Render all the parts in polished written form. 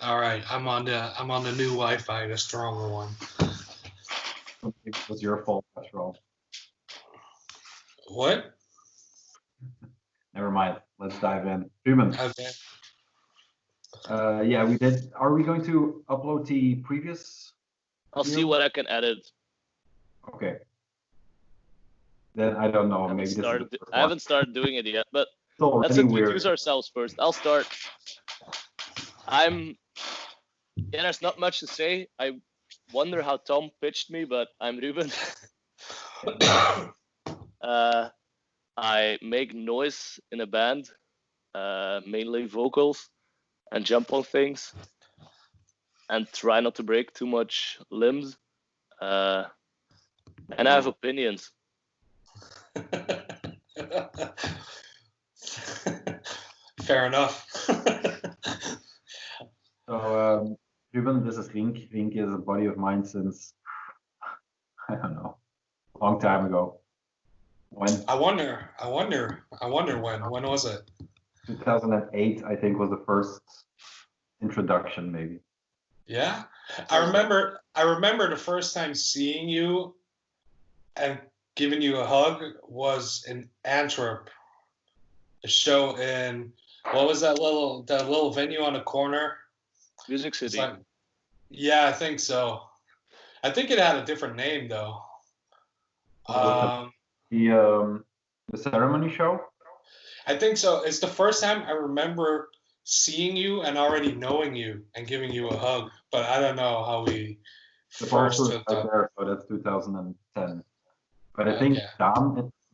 All right, I'm on the new Wi-Fi, the stronger one. It was your fault after all. What? Never mind. Let's dive in. Rubben. Okay. Yeah, we did. Are we going to upload the previous? I'll see what I can edit. Okay. Then I don't know. I Maybe I haven't started doing it yet, but let's introduce ourselves first. I'll start. There's not much to say. I wonder how Tom pitched me, but I'm Rubben. I make noise in a band, mainly vocals, and jump on things, and try not to break too much limbs. And I have opinions. Fair enough. So, Rubben, this is Rienk. Rienk is a buddy of mine since, I don't know, a long time ago. When? I wonder when. When was it? 2008, I think, was the first introduction, maybe. Yeah, I remember the first time seeing you and giving you a hug was in Antwerp. A show in what was that little venue on the corner? Music City. Yeah, I think so. I think it had a different name though. The ceremony show? I think so. It's the first time I remember seeing you and already knowing you and giving you a hug, but I don't know how we first hooked up. There, so that's 2010. But I think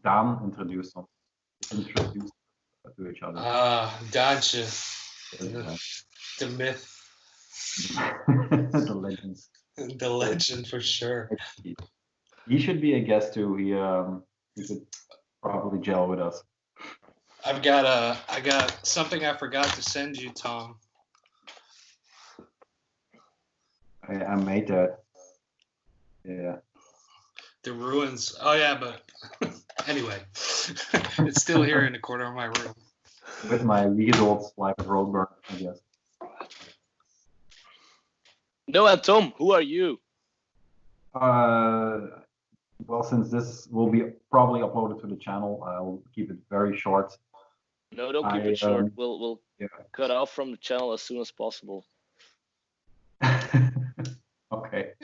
Dan introduced us to each other. Gotcha. The myth. The legends. The legend for sure. He should be a guest too. He could probably gel with us. I got something I forgot to send you, Tom. I made that. Yeah. The ruins. Oh yeah, but anyway, it's still here in the corner of my room. With my results live at Roadburn, I guess. No, and Tom, who are you? Well, since this will be probably uploaded to the channel, I'll keep it very short. No, don't keep it short. We'll cut off from the channel as soon as possible. Okay.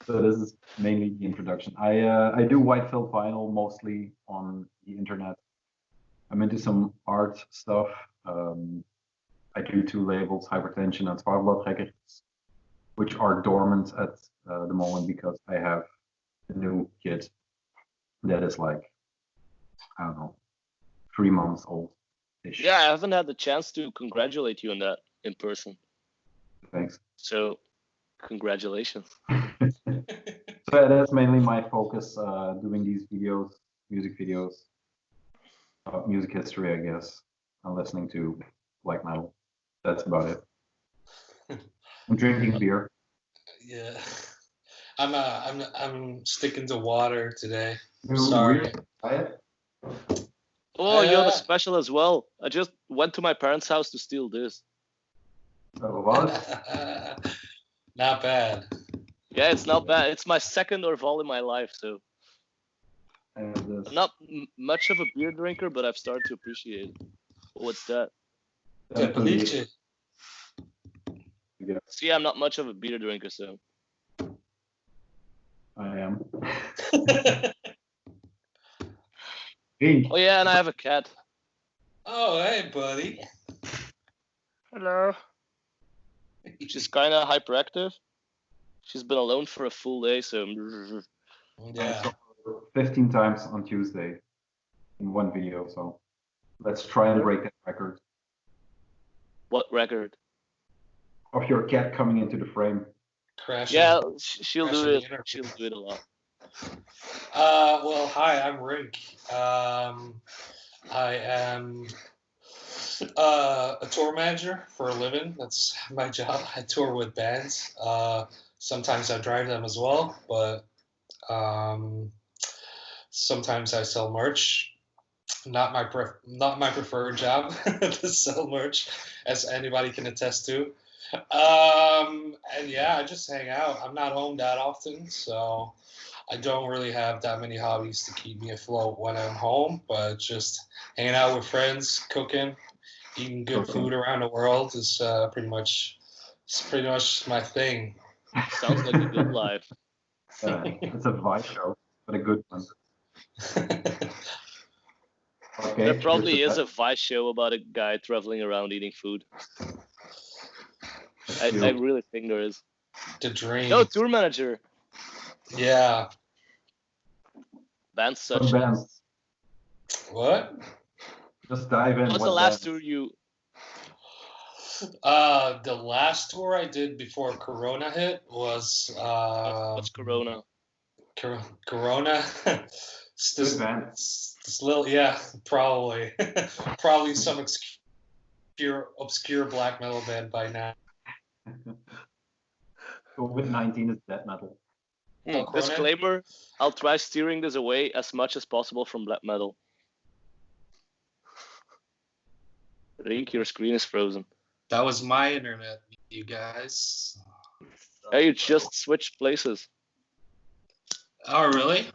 So this is mainly the introduction. I do white Filth vinyl mostly on the internet. I'm into some art stuff. I do two labels, Hypertension and Quadruppelke, which are dormant at the moment because I have a new kid that is like, I don't know, 3 months old. Yeah, I haven't had the chance to congratulate you on that in person. Thanks. So, congratulations. So that's mainly my focus, doing these videos, music videos, music history, I guess. I'm listening to black metal. That's about it. I'm drinking beer. Yeah, I'm sticking to water today. I'm sorry. Oh, you have a special as well. I just went to my parents' house to steal this. What? Not bad. Yeah, it's not bad. It's my second Orval in my life, so. I'm not much of a beer drinker, but I've started to appreciate it. What's that? See, I'm not much of a beer drinker, so. I am. Oh yeah, and I have a cat. Oh, hey, buddy. Hello. She's kind of hyperactive. She's been alone for a full day, so. Yeah. 15 times on Tuesday in one video, so let's try and break that record. What record? Of your cat coming into the frame. Crashing. Yeah, she'll do it. She'll do it a lot. Well, hi, I'm Rienk. I am a tour manager for a living. That's my job. I tour with bands. Sometimes I drive them as well, but sometimes I sell merch. Not my preferred job to sell merch, as anybody can attest to. And yeah, I just hang out. I'm not home that often, so I don't really have that many hobbies to keep me afloat when I'm home. But just hanging out with friends, cooking, eating good food around the world is pretty much my thing. Sounds like a good life. It's a Vice show, but a good one. Okay. There probably is a Vice show about a guy traveling around eating food. I really think there is. The dream. No, tour manager. Yeah. Bands such bands. What? Just dive in. What's the last tour you? The last tour I did before Corona hit was What's Corona? Corona. this little, yeah, probably some obscure black metal band by now. COVID-19 is death metal. Disclaimer: I'll try steering this away as much as possible from black metal. Rienk, your screen is frozen. That was my internet, you guys. Oh, you just switched places. Oh, really?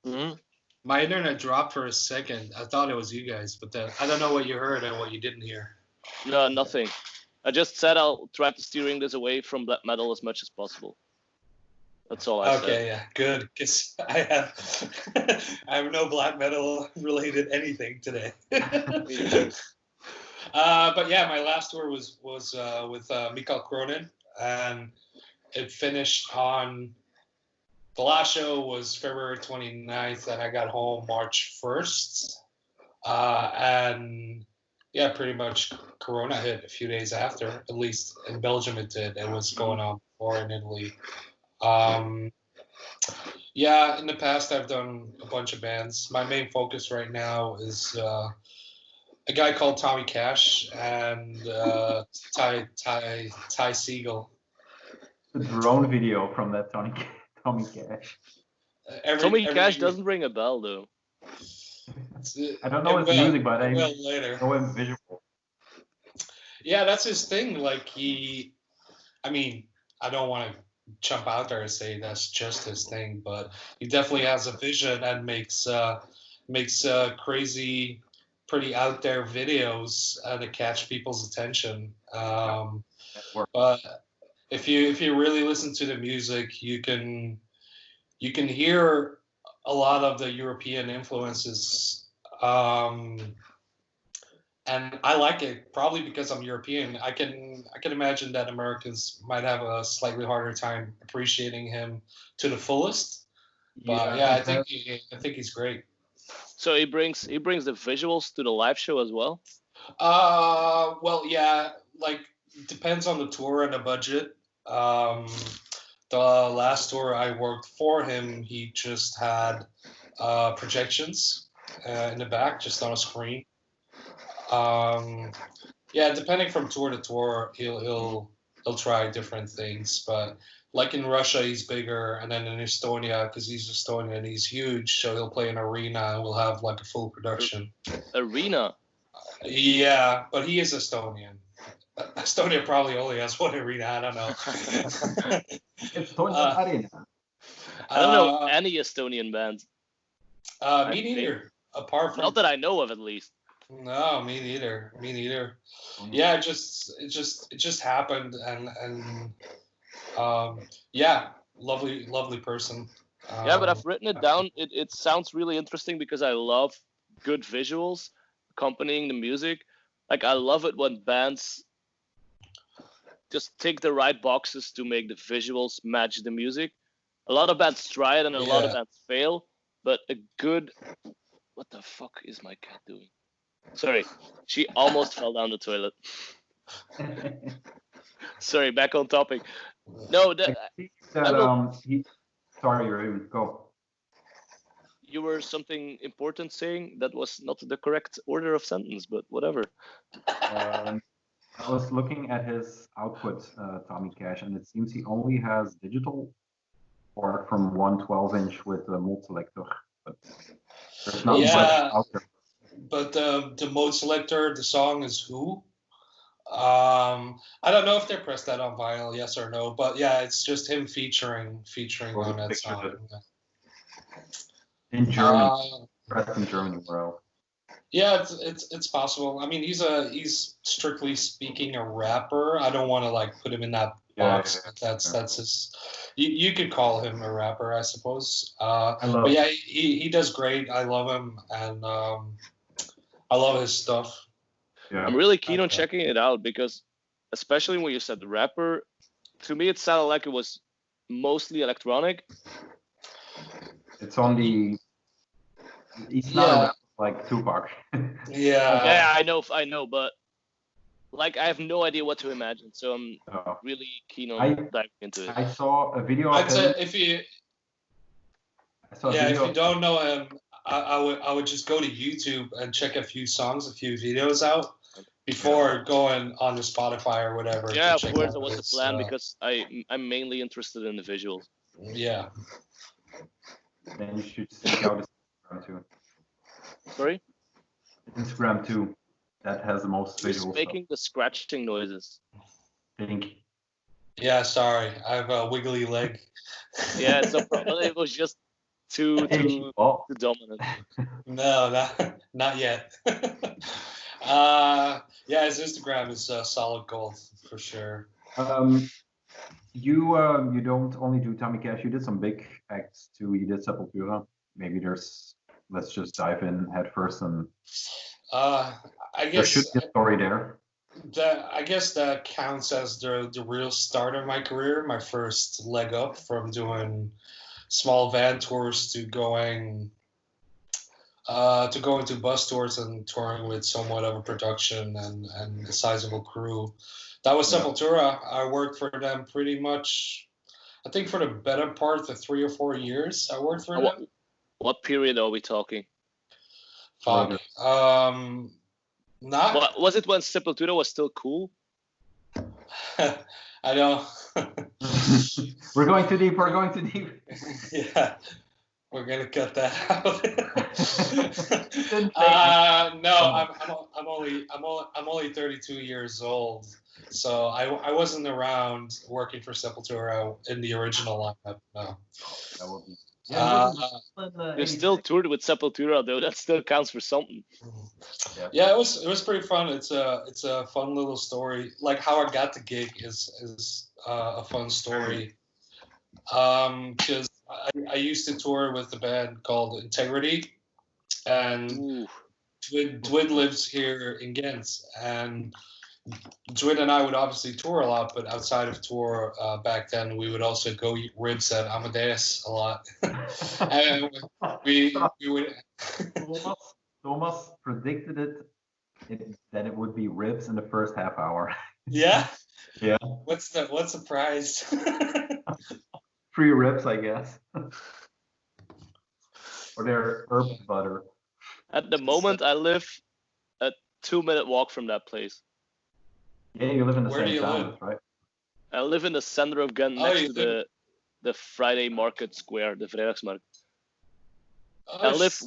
Mm-hmm. My internet dropped for a second. I thought it was you guys, but I don't know what you heard and what you didn't hear. No, nothing. I just said I'll try to steering this away from black metal as much as possible. That's all I said. Okay, yeah, good. Because I have no black metal related anything today. But yeah, my last tour was with Mikael Cronin, and it finished on. The last show was February 29th, and I got home March 1st. And yeah, pretty much Corona hit a few days after. At least in Belgium it did. It was going on before in Italy. Yeah, in the past I've done a bunch of bands. My main focus right now is a guy called Tommy Cash and Ty Siegel. The drone video from that Tommy Cash. Tommy Cash doesn't ring a bell though. I don't know his music, but I know him visual. Yeah, that's his thing. Like I don't want to jump out there and say that's just his thing, but he definitely has a vision and makes crazy, pretty out there videos to catch people's attention. But if you really listen to the music, you can hear a lot of the European influences, and I like it probably because I'm European. I can imagine that Americans might have a slightly harder time appreciating him to the fullest. But yeah, I think he's great. So he brings the visuals to the live show as well. Well, yeah, like depends on the tour and the budget. The last tour I worked for him, he just had projections in the back, just on a screen. Yeah, depending from tour to tour, he'll try different things. But like in Russia, he's bigger, and then in Estonia, because he's Estonian, he's huge, so he'll play an arena, and we'll have like a full production. Arena. Yeah, but he is Estonian. Estonia probably only has one arena. I don't know. Estonia Arena. I don't know any Estonian bands. Me neither. Apart from not that I know of, at least. No, me neither. Yeah, it just happened, and yeah, lovely person. Yeah, but I've written it down. It sounds really interesting because I love good visuals accompanying the music. Like I love it when bands just tick the right boxes to make the visuals match the music. A lot of bands try it and a lot of bands fail, but a good... What the fuck is my cat doing? Sorry, she almost fell down the toilet. Sorry, back on topic. No, sorry, Raymond, go. You were something important saying that was not the correct order of sentence, but whatever. I was looking at his output, Tommy Cash, and it seems he only has digital or from 1 12-inch with a mode selector. But there's not much out there. But the mode selector, the song is Who. I don't know if they pressed that on vinyl, yes or no, but yeah, it's just him featuring Or on that picture song. that in German, Uh, pressed in German URL. yeah, it's possible. I mean, he's strictly speaking a rapper. I don't want to like put him in that box. But that's his. You could call him a rapper, I suppose. But yeah, he does great. I love him, and I love his stuff. Yeah. I'm really keen on checking it out because, especially when you said rapper, to me it sounded like it was mostly electronic. It's on the. He's not a rapper like Tupac. Yeah, I know, but like I have no idea what to imagine, so I'm really keen on diving into it. I saw a video. I'd say if you don't know him, I would just go to YouTube and check a few videos out before going on to Spotify or whatever. Yeah, of course, that was the plan because I'm mainly interested in the visuals. Yeah. Then you should check out Instagram too. Sorry? Instagram too. That has the most visuals. Who's making the scratching noises? Think. Yeah, sorry. I have a wiggly leg. Yeah, so it was just too dominant. No, not yet. Yeah, his Instagram is solid gold for sure. You don't only do Tommy Cash. You did some big acts too. You did Sepultura. Maybe let's just dive in head first and. I guess there should be a story there. I guess that counts as the real start of my career. My first leg up from doing small van tours to going to bus tours and touring with somewhat of a production and a sizable crew. That was Sepultura. I worked for them pretty much, I think for the better part of 3 or 4 years. I worked for them. What period are we talking? Fuck. Not. But was it when Sepultura was still cool? I know. We're going too deep. Yeah, we're gonna cut that out. No, I'm only 32 years old, so I wasn't around working for Sepultura in the original lineup. No. That would be. You still toured with Sepultura though. That still counts for something. Yeah, it was pretty fun. It's a fun little story. Like how I got the gig is a fun story. Because I used to tour with a band called Integrity, and Dwid lives here in Ghent, and Dwid and I would obviously tour a lot, but outside of tour back then, we would also go eat ribs at Amadeus a lot. And we would. Thomas predicted that it would be ribs in the first half hour. Yeah. Yeah. What's the prize? Free ribs, I guess. Or their herb butter. At the moment, I live a 2-minute walk from that place. Yeah, you live in the same town, right? I live in the center of Ghent, next to the Friday Market Square, the Vrijdagsmarkt. I live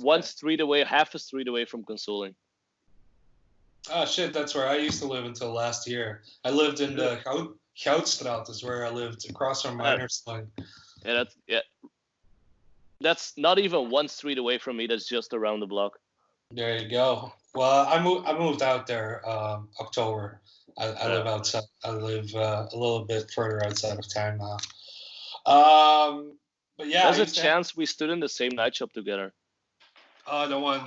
half a street away from Consoling. Oh shit, that's where I used to live until last year. I lived in the Goudstraat is where I lived, across from Minerslang. That's not even 1 street away from me. That's just around the block. There you go. Well, I moved out there October. I live outside. I live a little bit further outside of town now. But yeah, there's a chance we stood in the same night shop together. Oh, the one,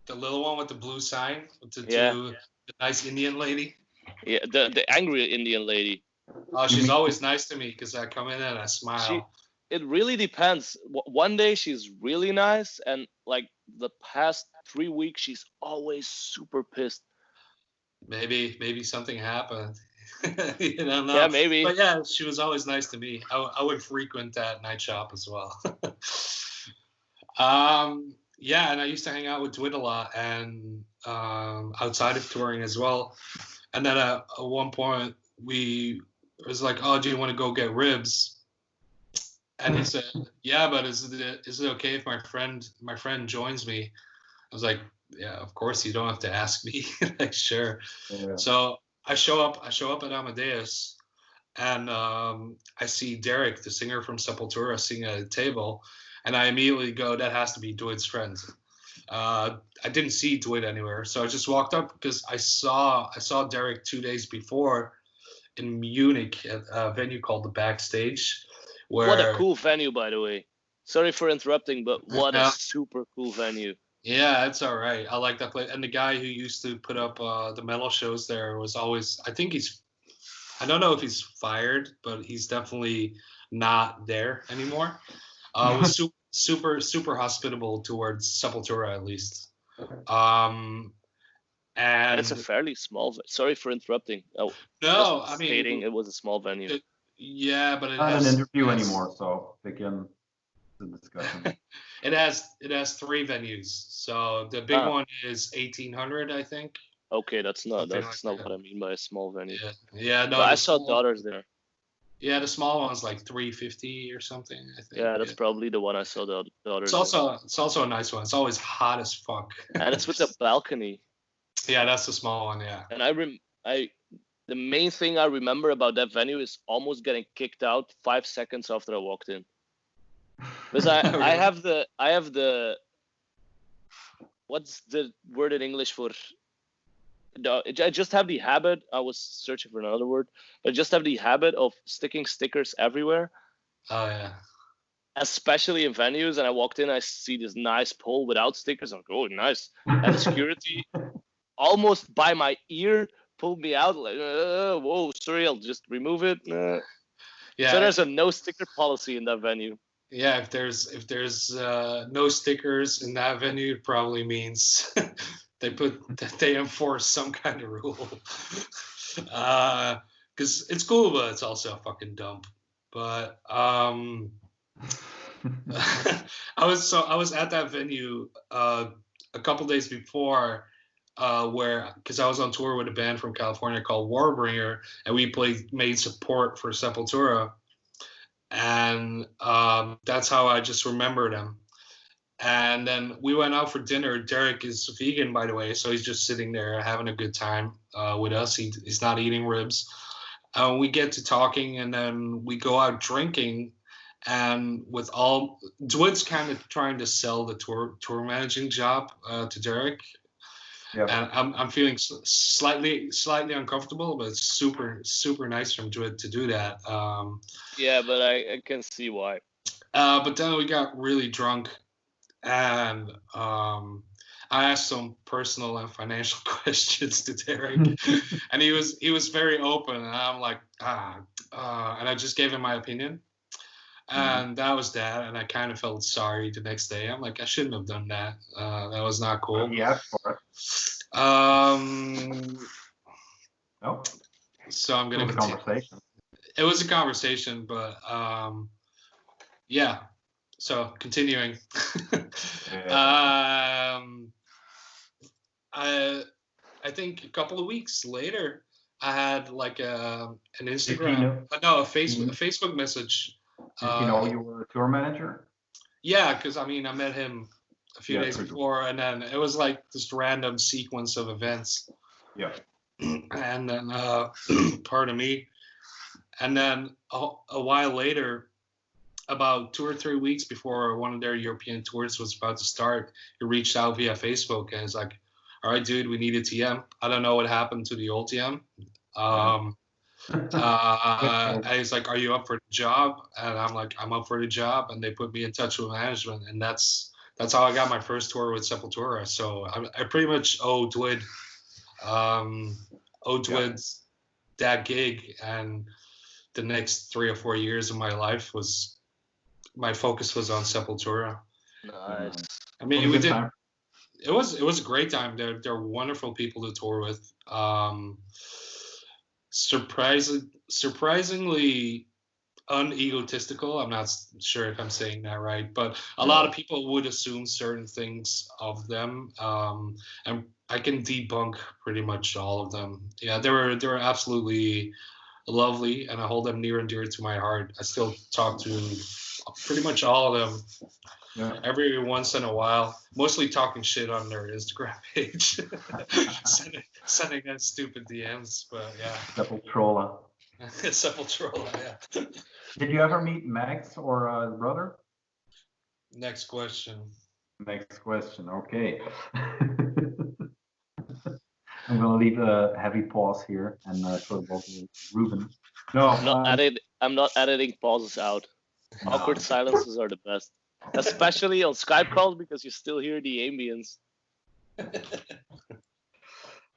the little one with the blue sign with the nice Indian lady. Yeah, the angry Indian lady. Oh, she's always nice to me because I come in and I smile. It really depends. One day she's really nice, and like the past 3 weeks, she's always super pissed. Maybe something happened. You don't know. Yeah, maybe. But yeah, she was always nice to me. I would frequent that night shop as well. Yeah, and I used to hang out with Dwid a lot, and outside of touring as well. And then at one point, it was like, oh, do you want to go get ribs? And he said, yeah, but is it okay if my friend joins me? I was like, yeah, of course you don't have to ask me. Like, sure. Yeah. So I show up at Amadeus, and I see Derek, the singer from Sepultura, singing at a table, and I immediately go, that has to be Dwid's friend. I didn't see Dwid anywhere, so I just walked up because I saw Derek 2 days before in Munich at a venue called the Backstage, where What a cool venue, by the way. Sorry for interrupting, but what a super cool venue. Yeah, it's all right. I like that place. And the guy who used to put up the metal shows there was always, I don't know if he's fired, but he's definitely not there anymore. Was super hospitable towards Sepultura, at least. And it's a fairly small. Sorry for interrupting. No, I mean, stating it was a small venue. Yeah, but it not has an interview anymore, so begin the discussion. It has 3 venues. So the big one is 1,800, I think. Okay, that's not what I mean by a small venue. Yeah, no. But I saw Daughters there. Yeah, the small one's like 350 or something, I think. Yeah, that's probably the one I saw the Daughters. It's also a nice one. It's always hot as fuck. And it's with a balcony. Yeah, that's the small one. Yeah. And the main thing I remember about that venue is almost getting kicked out 5 seconds after I walked in. Because I have the what's the word in English for? I just have the habit. I was searching for another word. I just have the habit of sticking stickers everywhere. Oh yeah. Especially in venues, and I walked in, I see this nice pole without stickers. I'm like, oh, nice. And the security, almost by my ear, pulled me out. Like, whoa, sorry, I'll just remove it. Yeah. So there's a no sticker policy in that venue. Yeah, if there's no stickers in that venue, it probably means they enforce some kind of rule. Because it's cool, but it's also a fucking dump. But I was at that venue a couple days before, because I was on tour with a band from California called Warbringer, and we made support for Sepultura, and that's how I just remembered him. And then we went out for dinner. Derek is vegan, by the way, so he's just sitting there having a good time with us. He's not eating ribs. We get to talking, and then we go out drinking. And Dwid's kind of trying to sell the tour managing job to Derek. Yeah. And I'm feeling slightly uncomfortable, but it's super nice from Dwid to do that. Yeah, but I can see why. But then we got really drunk. And I asked some personal and financial questions to Derek, and he was very open. And I'm like, and I just gave him my opinion, and that was that. And I kind of felt sorry the next day. I'm like, I shouldn't have done that. That was not cool. Yeah, for it. No. So I'm gonna. It was a conversation. It was a conversation, but yeah. So continuing, I think a couple of weeks later, I had like an Instagram, a Facebook message. Did you know you were a tour manager? Yeah, because I met him a few days before, and then it was like this random sequence of events. Yeah. And then, pardon me, and then a while later, about 2 or 3 weeks before one of their European tours was about to start, he reached out via Facebook and it's like, all right, dude, we need a TM. I don't know what happened to the old TM. And he's like, are you up for the job? And I'm like, I'm up for the job. And they put me in touch with management. And that's how I got my first tour with Sepultura. So I pretty much owe Dwid that gig. And the next 3 or 4 years of my life my focus was on Sepultura. Nice. We did. It was a great time. They're wonderful people to tour with. Surprisingly unegotistical. I'm not sure if I'm saying that right, but a lot of people would assume certain things of them, and I can debunk pretty much all of them. Yeah, they were absolutely lovely, and I hold them near and dear to my heart. I still talk to pretty much all of them every once in a while, mostly talking shit on their Instagram page, sending them stupid DMs, but yeah. Sepultura. Sepultura, yeah. Did you ever meet Max or brother? Next question. Next question, okay. I'm gonna leave a heavy pause here and throw the ball to Rubben. No, I'm not editing pauses out. No. Awkward silences are the best, especially on Skype calls because you still hear the ambience.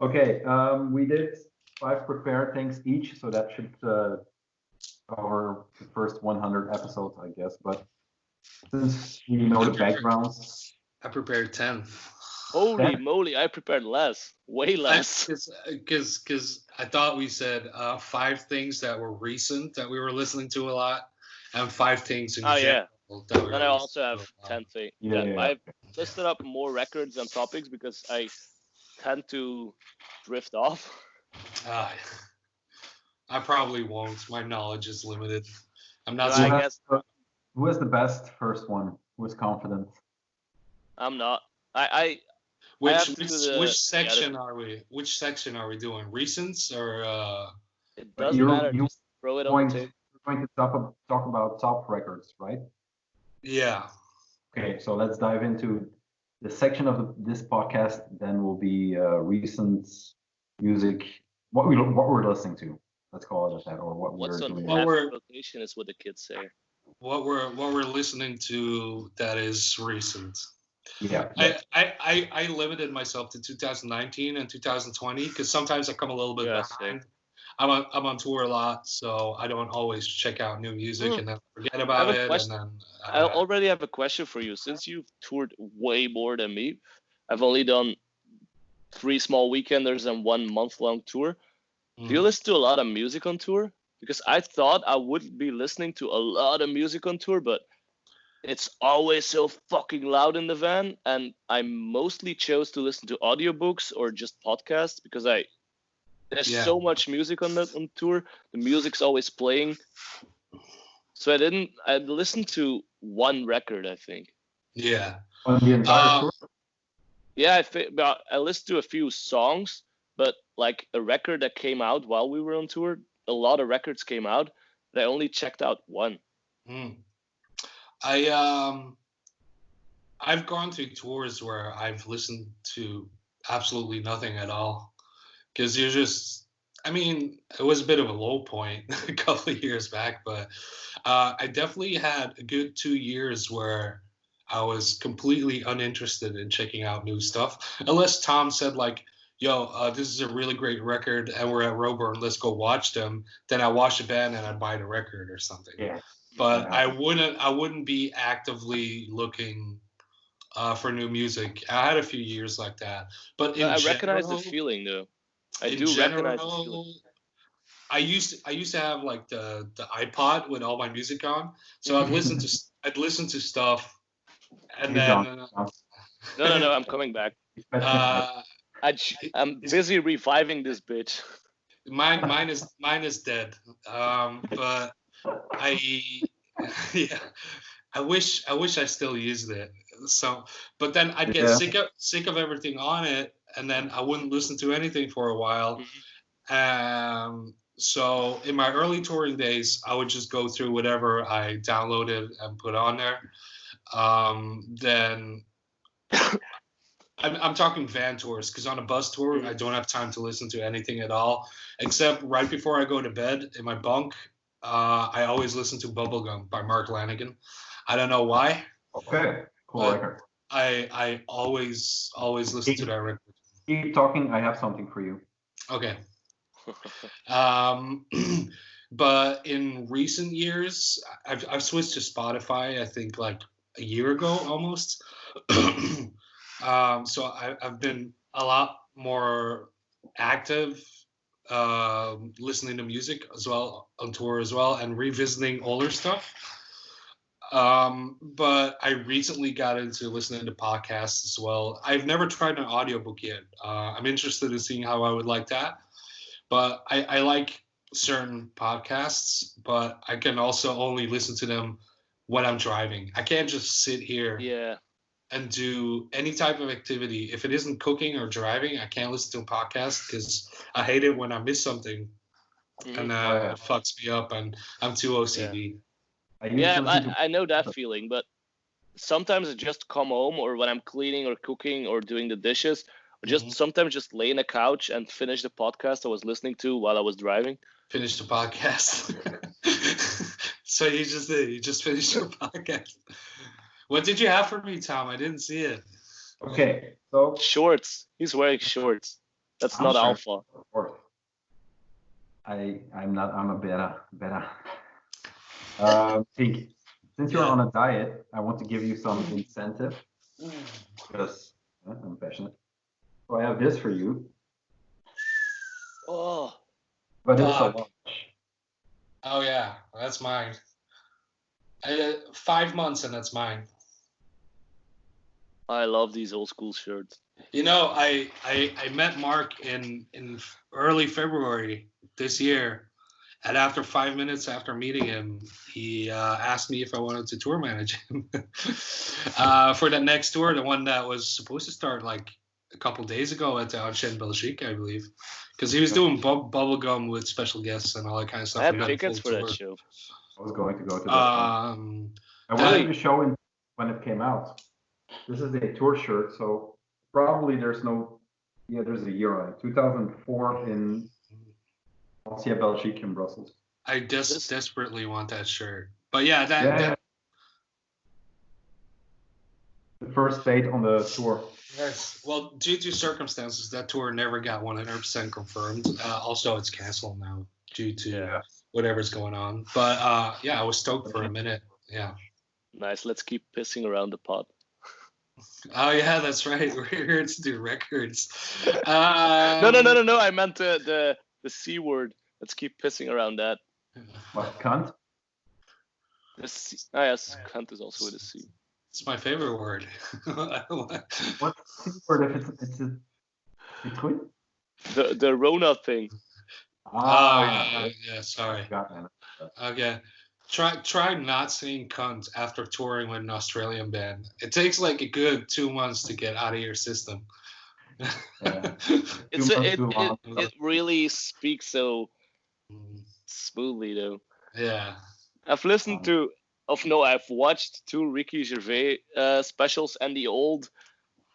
Okay, we did 5 prepared things each, so that should cover the first 100 episodes, I guess. But since we know the backgrounds, I prepared 10. Holy moly, I prepared less, way less. Because I thought we said 5 things that were recent that we were listening to a lot, and 5 things in general. Yeah. Then I also have 10 things. Yeah. I've listed up more records and topics because I tend to drift off. I probably won't. My knowledge is limited. I'm not. I guess. Who is the best first one? Who is confident? I'm not. Which section are we? Which section are we doing? Recents or? It doesn't matter. Just throw it on the table. We're going to talk about top records, right? Yeah. Okay, so let's dive into the section of this podcast. Then will be recent music. What we're listening to. Let's call it that, or what we're doing. Rotation is what the kids say. What we're listening to that is recent. Yeah. I limited myself to 2019 and 2020 because sometimes I come a little bit behind. I'm on tour a lot, so I don't always check out new music and then forget about it. And then I already have a question for you. Since you've toured way more than me, I've only done 3 small weekenders and 1 month-long tour. Do you listen to a lot of music on tour? Because I thought I would be listening to a lot of music on tour, but it's always so fucking loud in the van, and I mostly chose to listen to audiobooks or just podcasts because there's so much music on tour. The music's always playing. So I listened to 1 record, I think. Yeah. On the entire tour? Yeah, I listened to a few songs, but like a record that came out while we were on tour, a lot of records came out, but I only checked out 1. I've gone through tours where I've listened to absolutely nothing at all. Because you're just, I mean, it was a bit of a low point a couple of years back, but I definitely had a good 2 years where I was completely uninterested in checking out new stuff. Unless Tom said like, yo, this is a really great record and we're at Rubben, let's go watch them. Then I watch the band and I'd buy the record or something. Yeah. But I wouldn't be actively looking for new music. I had a few years like that. But I recognize the feeling though. I do recognize the feeling. I used to have like the iPod with all my music on. So I'd listen to stuff and then No, I'm coming back. I'm busy reviving this bitch. Mine is dead. But I wish I still used it. So, but then I'd get sick of everything on it, and then I wouldn't listen to anything for a while. So in my early touring days, I would just go through whatever I downloaded and put on there. Then I'm talking van tours, because on a bus tour, I don't have time to listen to anything at all, except right before I go to bed in my bunk. I always listen to Bubblegum by Mark Lanegan. I don't know why. Okay, cool record. I always listen to that record. Keep talking. I have something for you. Okay. But in recent years, I've switched to Spotify. I think like a year ago almost. So I've been a lot more active, listening to music as well on tour as well, and revisiting older stuff. But I recently got into listening to podcasts as well. I've never tried an audiobook yet. I'm interested in seeing how I would like that. But I like certain podcasts, but I can also only listen to them when I'm driving. I can't just sit here and do any type of activity. If it isn't cooking or driving, I can't listen to a podcast because I hate it when I miss something. And it fucks me up, and I'm too OCD. I know that feeling, but sometimes I just come home, or when I'm cleaning or cooking or doing the dishes, or just sometimes just lay in a couch and finish the podcast I was listening to while I was driving. Finish the podcast. So you just did. You just finished your podcast. What did you have for me, Tom? I didn't see it. Okay, so shorts. He's wearing shorts. That's not alpha. I'm a beta. Pink, since you're on a diet, I want to give you some incentive because I'm passionate. So I have this for you. Oh. But it's a lunch. Oh yeah, that's mine. 5 months and that's mine. I love these old school shirts. You know, I met Mark in early February this year, and after 5 minutes after meeting him, he asked me if I wanted to tour manage him for the next tour, the one that was supposed to start like a couple days ago at the Allman Brothers, I believe, because he was doing bubblegum with special guests and all that kind of stuff. I had tickets for that show. I was going to go to that. I went to the show when it came out. This is a tour shirt, so probably there's a year on it. 2004 in Ancien Belgique in Brussels. I desperately want that shirt. But yeah, that the first date on the tour. Yes. Well, due to circumstances, that tour never got 100% confirmed. Also, it's canceled now due to whatever's going on. But I was stoked for a minute. Yeah. Nice. Let's keep pissing around the pot. Oh yeah, that's right. We're here to do records. No. I meant the C word. Let's keep pissing around that. What, cunt? Yes, cunt is also with a C. It's my favorite word. What's C word if it's a between? The Rona thing. Yeah, sorry. Got Okay. Try not saying cunt after touring with an Australian band. It takes like a good 2 months to get out of your system. Yeah. It really speaks so smoothly though. Yeah. I've listened I've watched 2 Ricky Gervais specials and the old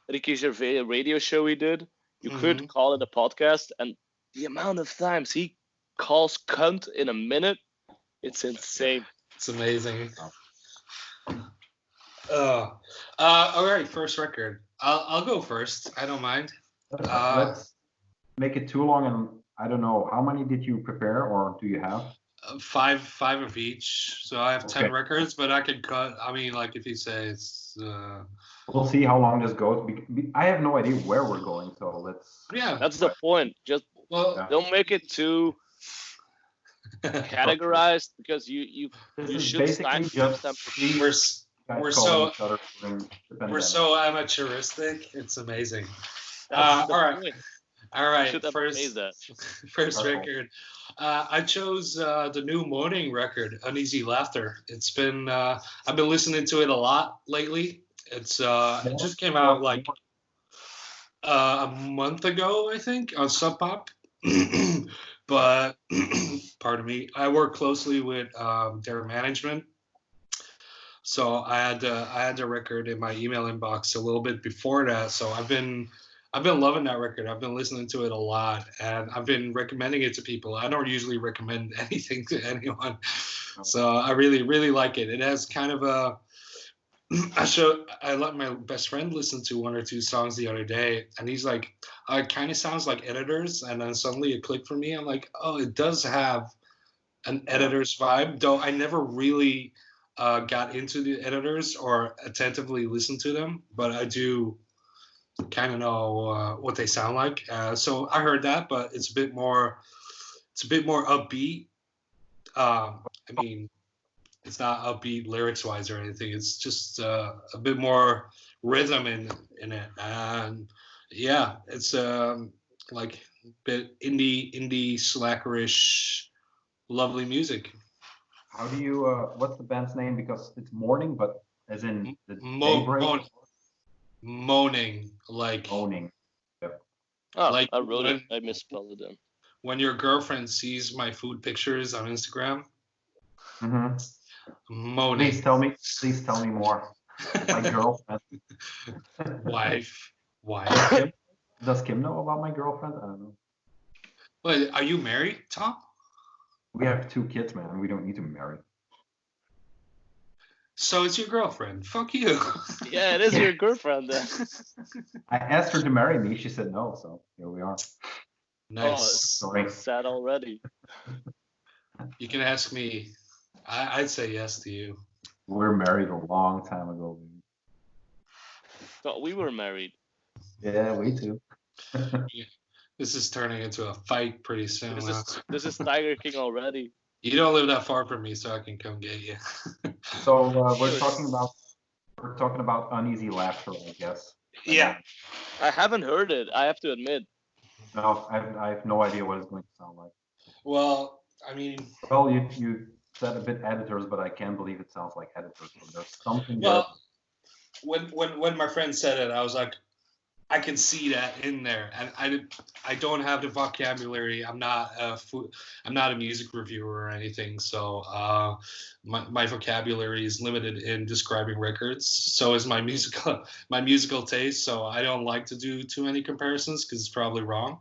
Ricky Gervais radio show he did. You could call it a podcast, and the amount of times he calls cunt in a minute, it's insane. It's amazing. All right, first record. I'll go first. I don't mind. Let's make it too long, and I don't know, how many did you prepare, or do you have? 5 of each. So I have 10 records, but I can cut. I mean, like if you say it's. We'll see how long this goes. I have no idea where we're going, so let's. Yeah, that's the point. Just don't make it too categorized, because you should We're so amateuristic. It's amazing. All right. First record. I chose the new Moaning record, Uneasy Laughter. It's been I've been listening to it a lot lately. It's it just came out like a month ago, I think, on Sub Pop. But pardon me, I work closely with their management, so I had the record in my email inbox a little bit before that. So I've been loving that record. I've been listening to it a lot, and I've been recommending it to people. I don't usually recommend anything to anyone, so I really, really like it. It has kind of a I let my best friend listen to 1 or 2 songs the other day, and he's like, it kind of sounds like Editors, and then suddenly it clicked for me. I'm like, oh, it does have an Editors vibe, though I never really got into the Editors or attentively listened to them, but I do kind of know what they sound like. So I heard that, but it's a bit more upbeat. I mean, it's not upbeat lyrics wise or anything. It's just a bit more rhythm in it, and yeah, it's like a bit indie slackerish lovely music. How do you? What's the band's name? Because it's morning, but as in the daybreak. Moaning, like Owning. Yep. Oh, like I wrote when, it. I misspelled it then. when your girlfriend sees my food pictures on Instagram. Mm-hmm. Moaning. Please tell me more. My girlfriend. Wife. Does Kim know about my girlfriend? I don't know. Wait, are you married, Tom? We have 2 kids, man. We don't need to marry. So it's your girlfriend. Fuck you. Yeah, it is your girlfriend then. I asked her to marry me. She said no. So here we are. Nice. Sorry. Sad already. You can ask me. I'd say yes to you. We're married a long time ago. Thought we were married. Yeah, we too. This is turning into a fight pretty soon. This is Tiger King already. You don't live that far from me, so I can come get you. So we're talking about Uneasy Laughter, I guess. Yeah. I haven't heard it. I have to admit. No, I have no idea what it's going to sound like. Well, I mean. Well, you said a bit editors, but I can't believe it sounds like editors. So there's something. Well, when my friend said it, I was like, I can see that in there, and I don't have the vocabulary. I'm not a music reviewer or anything, so my vocabulary is limited in describing records. So is my musical taste. So I don't like to do too many comparisons because it's probably wrong.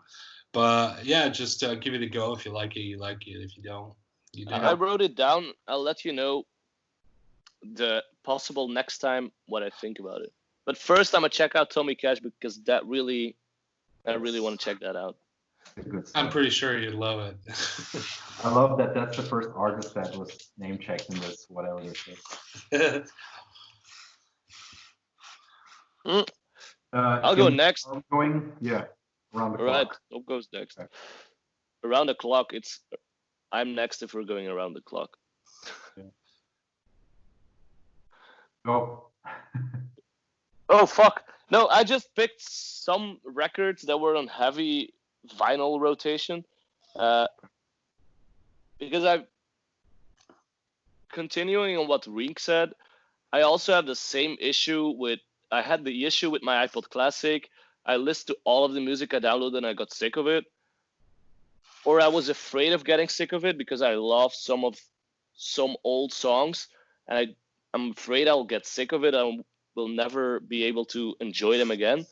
But yeah, just give it a go. If you like it, you like it. If you don't, you don't. I wrote it down. I'll let you know the possible next time what I think about it. But first, I'm gonna check out Tommy Cash because I really want to check that out. I'm pretty sure you'd love it. I love that. That's the first artist that was name checked in this, whatever this is. I'll go next. Going, yeah, around the clock. Right, Hope goes next. Okay. Around the clock. I'm next if we're going around the clock. Yeah. Go. Oh fuck! No, I just picked some records that were on heavy vinyl rotation, because I'm continuing on what Rienk said. I also have the same issue with. I had the issue with my iPod Classic. I listened to all of the music I downloaded and I got sick of it, or I was afraid of getting sick of it because I love some old songs, and I'm afraid I'll get sick of it. I will never be able to enjoy them again.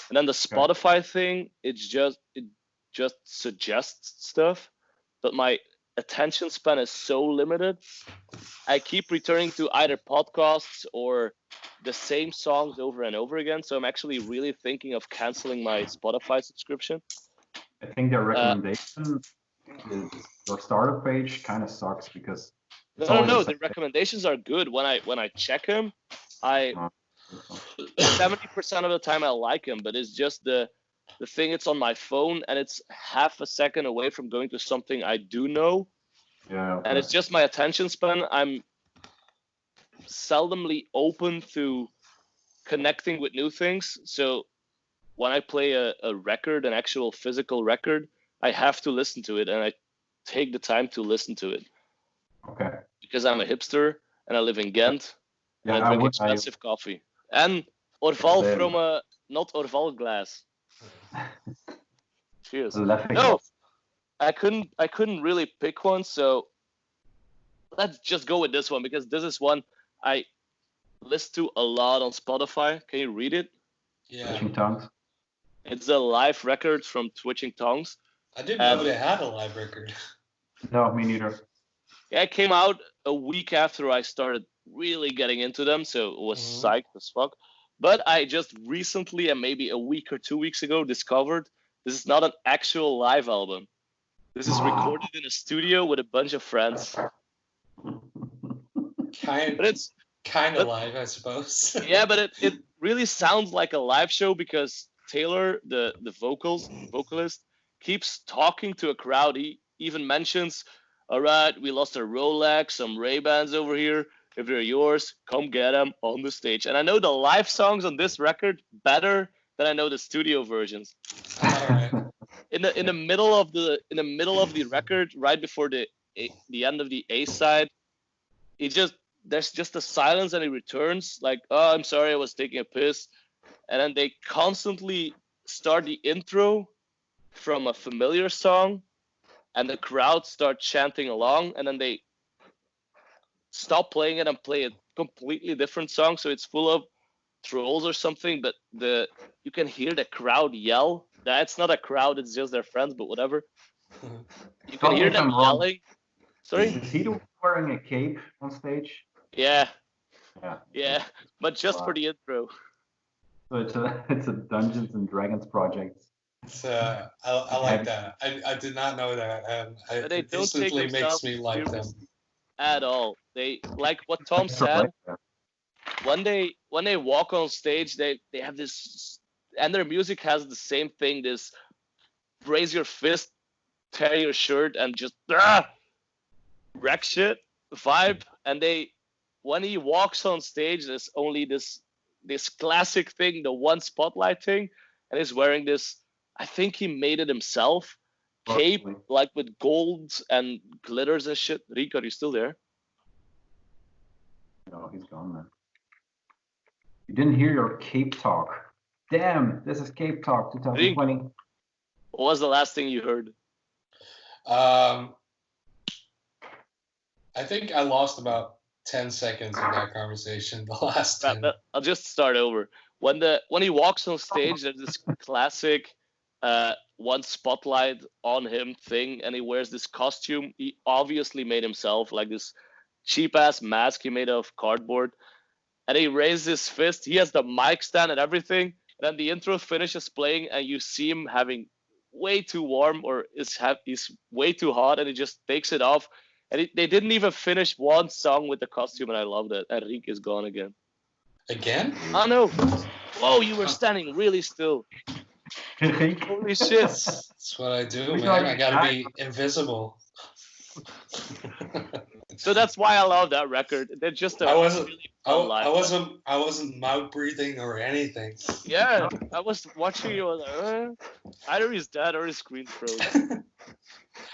And then the Spotify thing, it just suggests stuff, but my attention span is so limited. I keep returning to either podcasts or the same songs over and over again. So I'm actually really thinking of canceling my Spotify subscription. I think their recommendation is your startup page kind of sucks because no, the recommendations are good. When I check them, 70% of the time I like them, but it's just the thing. It's on my phone and it's half a second away from going to something I do know. Yeah. Okay. And it's just my attention span. I'm seldomly open to connecting with new things. So when I play a record, an actual physical record, I have to listen to it, and I take the time to listen to it. Okay. Because I'm a hipster and I live in Ghent, and I drink expensive coffee. And Orval from a not Orval glass. Cheers. No, I couldn't really pick one, so let's just go with this one because this is one I listen to a lot on Spotify. Can you read it? Yeah. Twitching Tongues. It's a live record from Twitching Tongues. I didn't know they had a live record. No, me neither. Yeah, it came out a week after I started really getting into them, so it was psyched as fuck. But I just recently, and maybe a week or 2 weeks ago, discovered this is not an actual live album. This is recorded in a studio with a bunch of friends. But it's kind of live, I suppose. Yeah, but it really sounds like a live show because Taylor, the vocalist, keeps talking to a crowd. He even mentions, all right, we lost a Rolex, some Ray-Bans over here. If they're yours, come get them on the stage. And I know the live songs on this record better than I know the studio versions. All right. In the middle of the record, right before the the end of the A side, there's just a silence, and he returns like, "Oh, I'm sorry, I was taking a piss," and then they constantly start the intro from a familiar song, and the crowd start chanting along, and then they stop playing it and play a completely different song, so it's full of trolls or something, but you can hear the crowd yell. That's not a crowd, it's just their friends, but whatever. You can hear them yelling. Sorry? Is he wearing a cape on stage? Yeah. Yeah. Yeah, but just for the intro. So it's a Dungeons and Dragons project. I like that. I did not know that, and it instantly makes me like them at all. They, like what Tom said, when they walk on stage, they have this, and their music has the same thing, this raise your fist, tear your shirt, and just wreck shit vibe. And when he walks on stage, there's only this classic thing, the one spotlight thing, and he's wearing this, I think he made it himself, cape, like with gold and glitters and shit. Rienk, are you still there? No, he's gone, man. You didn't hear your Cape Talk. Damn, this is Cape Talk 2020. Rienk, what was the last thing you heard? I think I lost about 10 seconds of that conversation. The last 10. I'll just start over. When he walks on stage, there's this classic one spotlight on him thing, and he wears this costume he obviously made himself, like this cheap ass mask he made of cardboard. And he raises his fist. He has the mic stand and everything. And then the intro finishes playing, and you see him having way too warm, or he's way too hot, and he just takes it off. And they didn't even finish one song with the costume, and I loved it. And Rienk is gone again. Again? Oh no! Whoa, you were standing really still. Holy shit! That's what I do, man. I gotta be invisible. So that's why I love that record. They're just I wasn't mouth breathing or anything. Yeah, I was watching you. Like, either he's dead or his screen froze.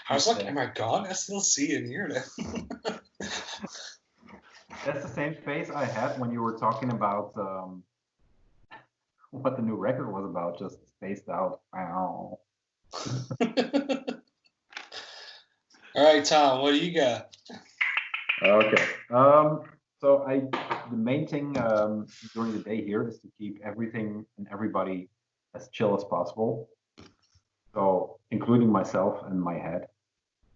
I was like, oh my god, I still see and hear them. That's the same face I had when you were talking about what the new record was about, just spaced out. Wow. All right, Tom, what do you got? Okay. So the main thing during the day here is to keep everything and everybody as chill as possible. So including myself and my head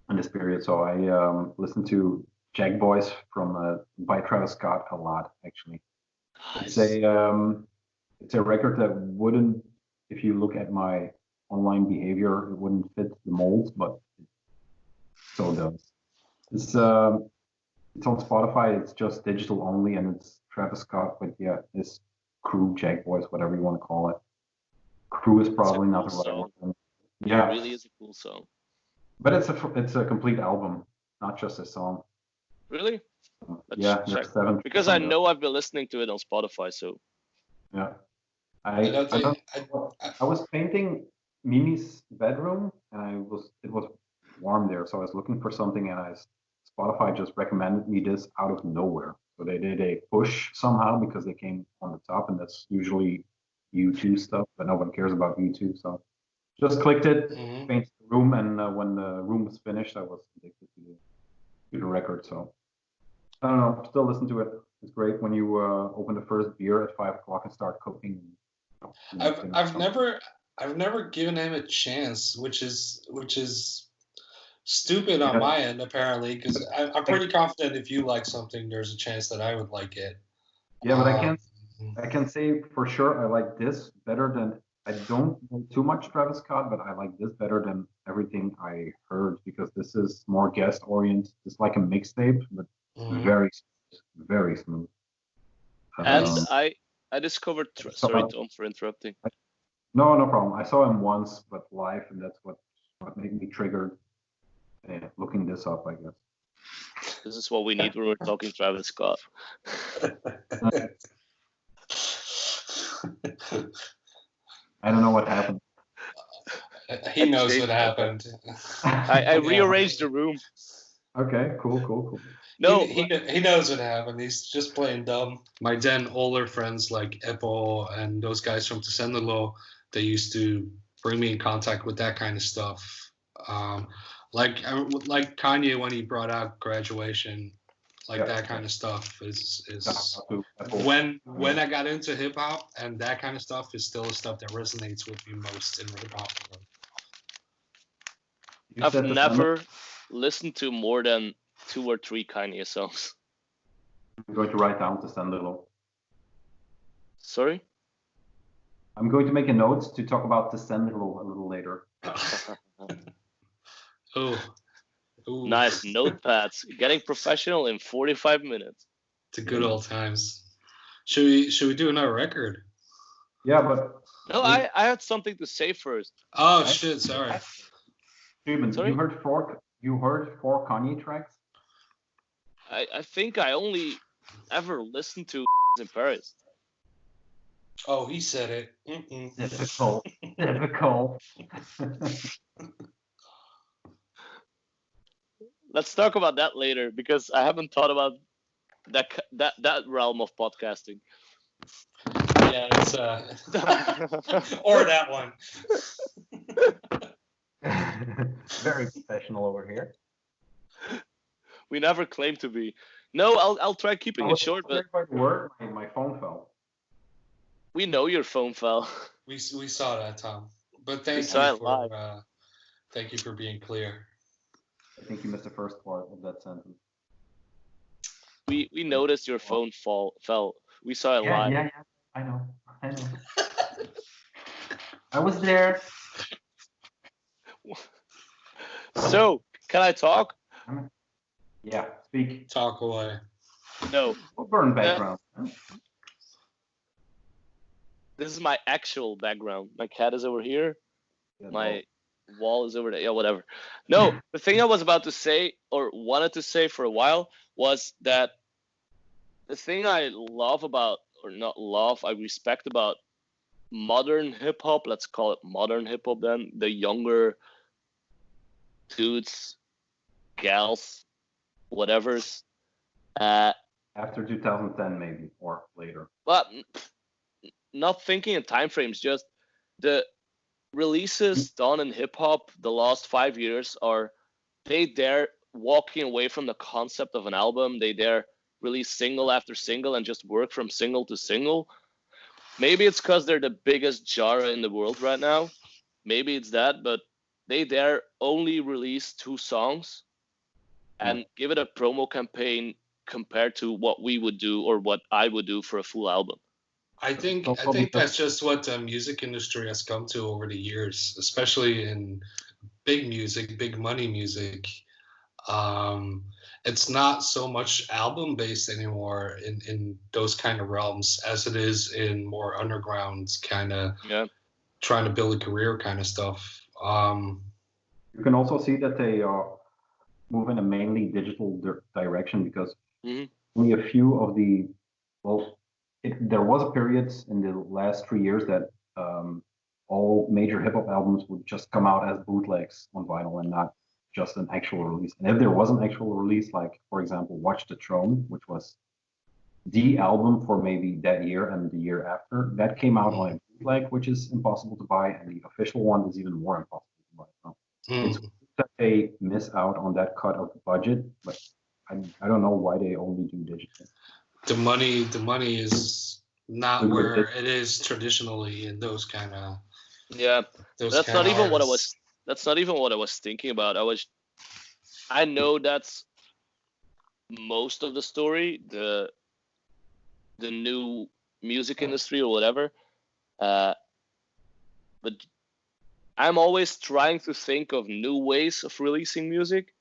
in this period. So I listen to Jag Boys by Travis Scott a lot, actually. Nice. It's a record that wouldn't, if you look at my online behavior, it wouldn't fit the mold, but it so does. It's on Spotify. It's just digital only, and it's Travis Scott. But yeah, his crew, Jag Boys, whatever you want to call it. Crew is probably not the right word. Yeah, it really is a cool song. But it's a complete album, not just a song. Really? Yeah, there's 7. Because I know I've been listening to it on Spotify, so. Yeah. I was painting Mimi's bedroom, and it was warm there, so I was looking for something, and Spotify just recommended me this out of nowhere. So they did a push somehow because they came on the top, and that's usually U2 stuff, but no one cares about U2, so just clicked it, painted the room, and when the room was finished, I was addicted to the record. So I don't know, still listen to it. It's great when you open the first beer at 5 o'clock and start cooking. I've never given him a chance, which is stupid on my end apparently, because I'm pretty confident if you like something, there's a chance that I would like it. Yeah, but I can say for sure I like this better than, I don't know too much Travis Scott, but I like this better than everything I heard, because this is more guest oriented. It's like a mixtape, but very, very smooth. And I discovered. Sorry, Tom, for interrupting. No problem. I saw him once, but live, and that's what made me triggered. Looking this up, I guess. This is what we need when we're talking Travis Scott. I don't know what happened. He knows what happened. I rearranged the room. Okay, cool. No, he knows what happened. He's just playing dumb. My then older friends like Eppo and those guys from Tesendelo, they used to bring me in contact with that kind of stuff. Like Kanye when he brought out Graduation, like that kind of stuff is when I got into hip hop, and that kind of stuff is still the stuff that resonates with me most in hip hop. I've never listened to more than 2 or 3 Kanye songs. I'm going to write down Tesendelo. Sorry? I'm going to make a note to talk about Tesendelo a little later. Oh. Ooh. Nice notepads. Getting professional in 45 minutes. The good old times. Should we do another record? Yeah, but no, I had something to say first. Oh shit! Sorry. Rubben, you heard 4 Kanye tracks? I think I only ever listened to in Paris. Oh, he said it. Difficult. Let's talk about that later because I haven't thought about that realm of podcasting. Yeah, it's or that one. Very professional over here. We never claim to be. No, I'll try keeping it short. But my phone fell. We know your phone fell. We saw that, Tom. But thank you for being clear. I think you missed the first part of that sentence. We noticed your phone fell. We saw it live. Yeah. I know. I was there. So, can I talk? Yeah, speak. Talk away. No. We'll burn background. This is my actual background. My cat is over here. My wall is over there. Yeah, whatever. No, the thing I was about to say or wanted to say for a while was that the thing I love about, or not love, I respect about modern hip hop, let's call it modern hip hop then, the younger dudes, gals, whatever's. After 2010 maybe, or later. But not thinking in time frames, just the releases done in hip hop the last 5 years are they're walking away from the concept of an album. They dare release single after single and just work from single to single. Maybe it's because they're the biggest genre in the world right now. Maybe it's that, but they dare only release 2 songs and give it a promo campaign compared to what we would do or what I would do for a full album. I think that's just what the music industry has come to over the years, especially in big music, big money music. It's not so much album based anymore in those kind of realms as it is in more underground kind of trying to build a career kind of stuff. You can also see that they move in a mainly digital direction because only a few of the there was a period in the last 3 years that all major hip hop albums would just come out as bootlegs on vinyl and not just an actual release. And if there was an actual release, like for example, Watch the Throne, which was the album for maybe that year and the year after, that came out on a bootleg, which is impossible to buy, and the official one is even more impossible to buy. So it's that they miss out on that cut of the budget, but I don't know why they only do digital. The money is not where it is traditionally in those kind of that's not even what I was thinking about. I know that's most of the story, the new music industry or whatever, but I'm always trying to think of new ways of releasing music.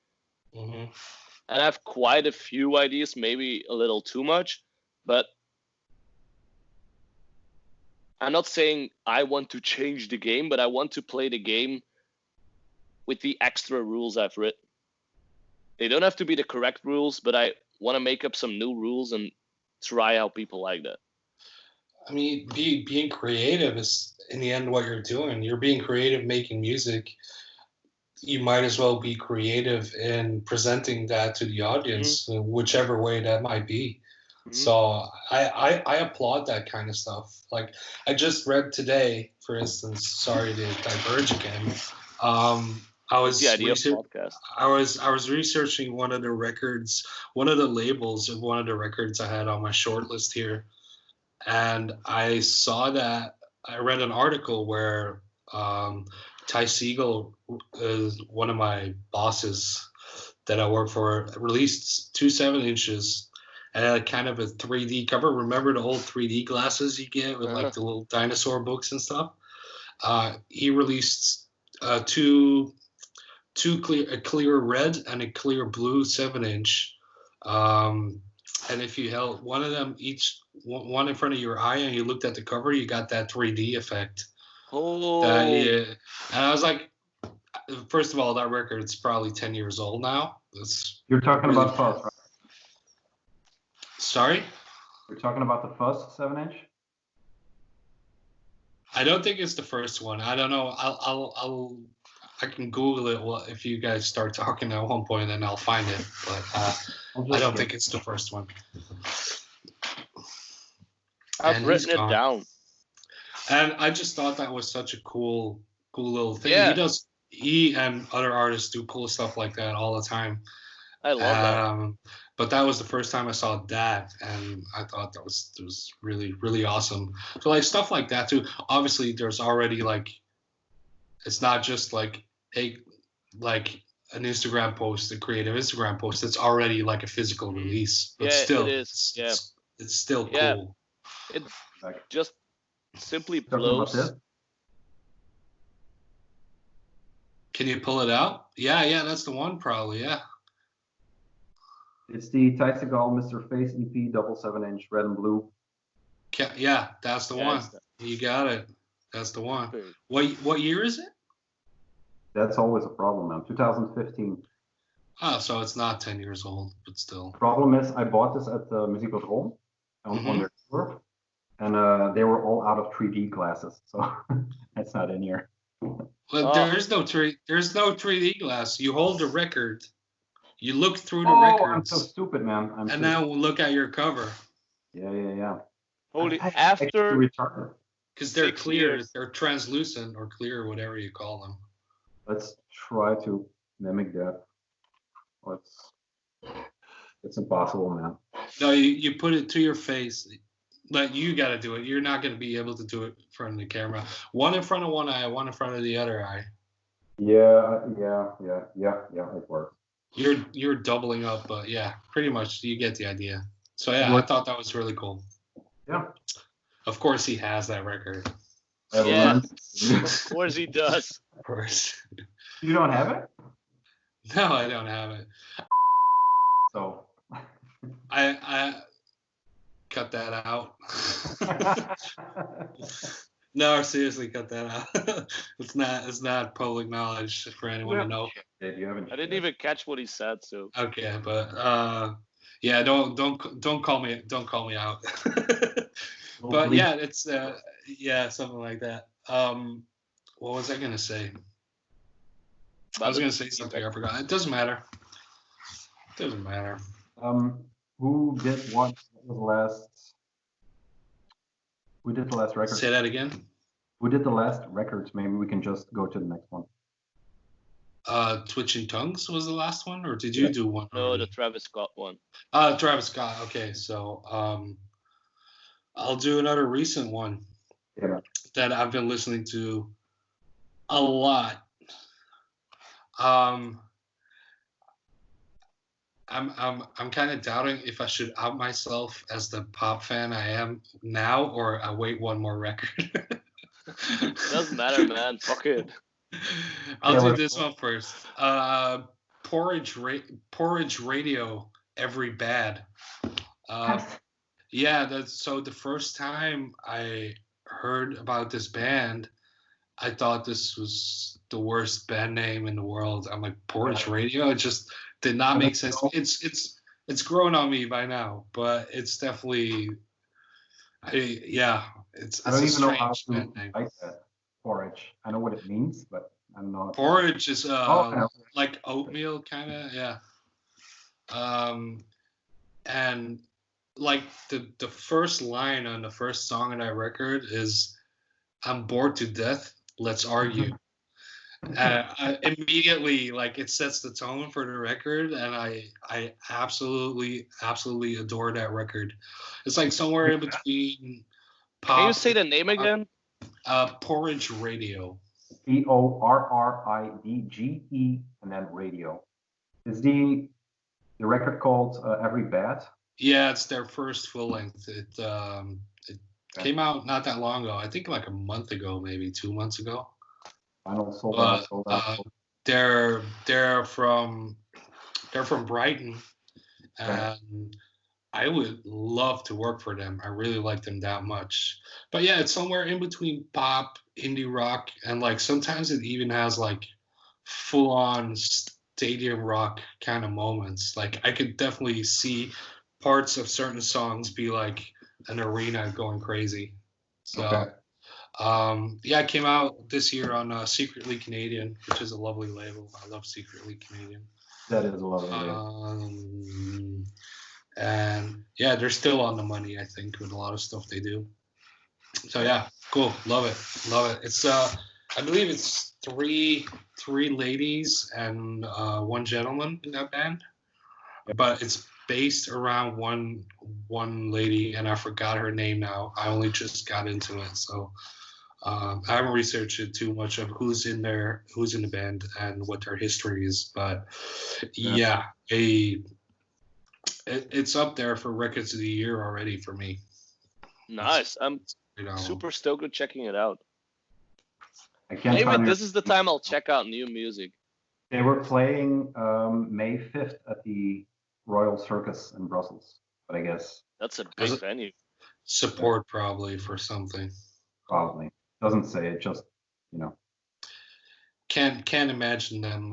And I have quite a few ideas, maybe a little too much, but I'm not saying I want to change the game, but I want to play the game with the extra rules I've written. They don't have to be the correct rules, but I want to make up some new rules and try how people like that. I mean, being creative is in the end what you're doing. You're being creative, making music. you might as well be creative in presenting that to the audience, whichever way that might be. So I applaud that kind of stuff. Like I just read today, for instance. Sorry to diverge again. I was the idea of podcast. I was researching one of the records, one of the labels of one of the records I had on my short list here, and I saw that I read an article where Ty Siegel is one of my bosses that I work for, released 2 7-inches and had kind of a 3D cover. Remember the old 3D glasses you get with like the little dinosaur books and stuff? He released a clear red and a clear blue 7-inch. And if you held one of them, one in front of your eye, and you looked at the cover, you got that 3D effect. Oh. Yeah. And I was like, first of all, that record's probably 10 years old now. You're talking about Fuzz, right? Sorry? You're talking about the Fuzz 7-inch? I don't think it's the first one. I don't know. I can Google it. Well, if you guys start talking at one point, then I'll find it. But I don't think it's the first one. I've written it down. And I just thought that was such a cool little thing. Yeah. He and other artists do cool stuff like that all the time. I love that. But that was the first time I saw that, and I thought that was really, really awesome. So like stuff like that too. Obviously, there's already like, it's not just like, hey, like an Instagram post, a creative Instagram post. It's already like a physical release, but still, it is. It's still cool. It just simply blows. Can you pull it out? Yeah, that's the one probably. Yeah. It's the Ty Segall Mr. Face EP double 7-inch red and blue. Yeah, that's the one. You got it. That's the one. What year is it? That's always a problem, man. 2015. Oh, so it's not 10 years old, but still. Problem is, I bought this at the Muziekplatform on their tour, and they were all out of 3D glasses, so that's not in here. Well, there's no 3D glass. You hold the record. You look through the records. I'm so stupid, man. Now we'll look at your cover. Yeah. Holy, after... Because they're clear, they're translucent or clear, whatever you call them. Let's try to mimic that. It's impossible, man. No, you put it to your face. But you got to do it. You're not going to be able to do it in front of the camera. One in front of one eye, one in front of the other eye. Yeah, it works. You're doubling up, but yeah, pretty much you get the idea. So yeah, I thought that was really cool. Yeah. Of course he has that record. Yeah. Of course he does. Of course. You don't have it? No, I don't have it. So I cut that out. No, seriously, cut that out. It's not public knowledge for anyone to know. I didn't even catch what he said, so. Okay, but yeah, don't call me out. But yeah, it's something like that. What was I gonna say? I was gonna say something I forgot. It doesn't matter. Who did what was the last? Who did the last record? Say that again. Who did the last records? Maybe we can just go to the next one. Twitching Tongues was the last one, or did you do one? No, the Travis Scott one. Travis Scott. Okay, so I'll do another recent one that I've been listening to a lot. I'm kind of doubting if I should out myself as the pop fan I am now, or I wait one more record. Doesn't matter, man. Fuck it. I'll do this one first. Porridge Radio, Every Bad. Yeah, so the first time I heard about this band, I thought this was the worst band name in the world. I'm like, Porridge Radio? It just did not make sense. It's grown on me by now, but it's definitely, it's I don't a even know how strange to band name. like that. Porridge. I know what it means, but I'm not. Porridge is I know. like oatmeal kind of, yeah. And like the first line on the first song on that record is, "I'm bored to death. Let's argue." I immediately, like, it sets the tone for the record, and I absolutely adore that record. It's like somewhere in between pop. Can you say the name again? Porridge Radio. PORRIDGE and then radio. Is the record called Every Bad? Yeah, it's their first full length. It came out not that long ago. I think like a month ago, maybe 2 months ago. Final sold But out. they're from Brighton, and I would love to work for them. I really like them that much. But yeah, it's somewhere in between pop, indie rock, and like sometimes it even has like full on stadium rock kind of moments. Like I could definitely see parts of certain songs be like an arena going crazy. So yeah, it came out this year on Secretly Canadian, which is a lovely label. I love Secretly Canadian. That is a lovely label. And yeah, they're still on the money, I think, with a lot of stuff they do. So yeah, cool. Love it. It's I believe it's three ladies and one gentleman in that band. But it's based around one lady, and I forgot her name now. I only just got into it, so I haven't researched it too much of who's in the band and what their history is. But yeah, it's up there for records of the year already for me. Nice. I'm super stoked on checking it out. Maybe this is the time I'll check out new music. They were playing May 5th at the Royal Circus in Brussels, but I guess that's a big venue. Support probably for something. Probably doesn't say it. Just can't imagine them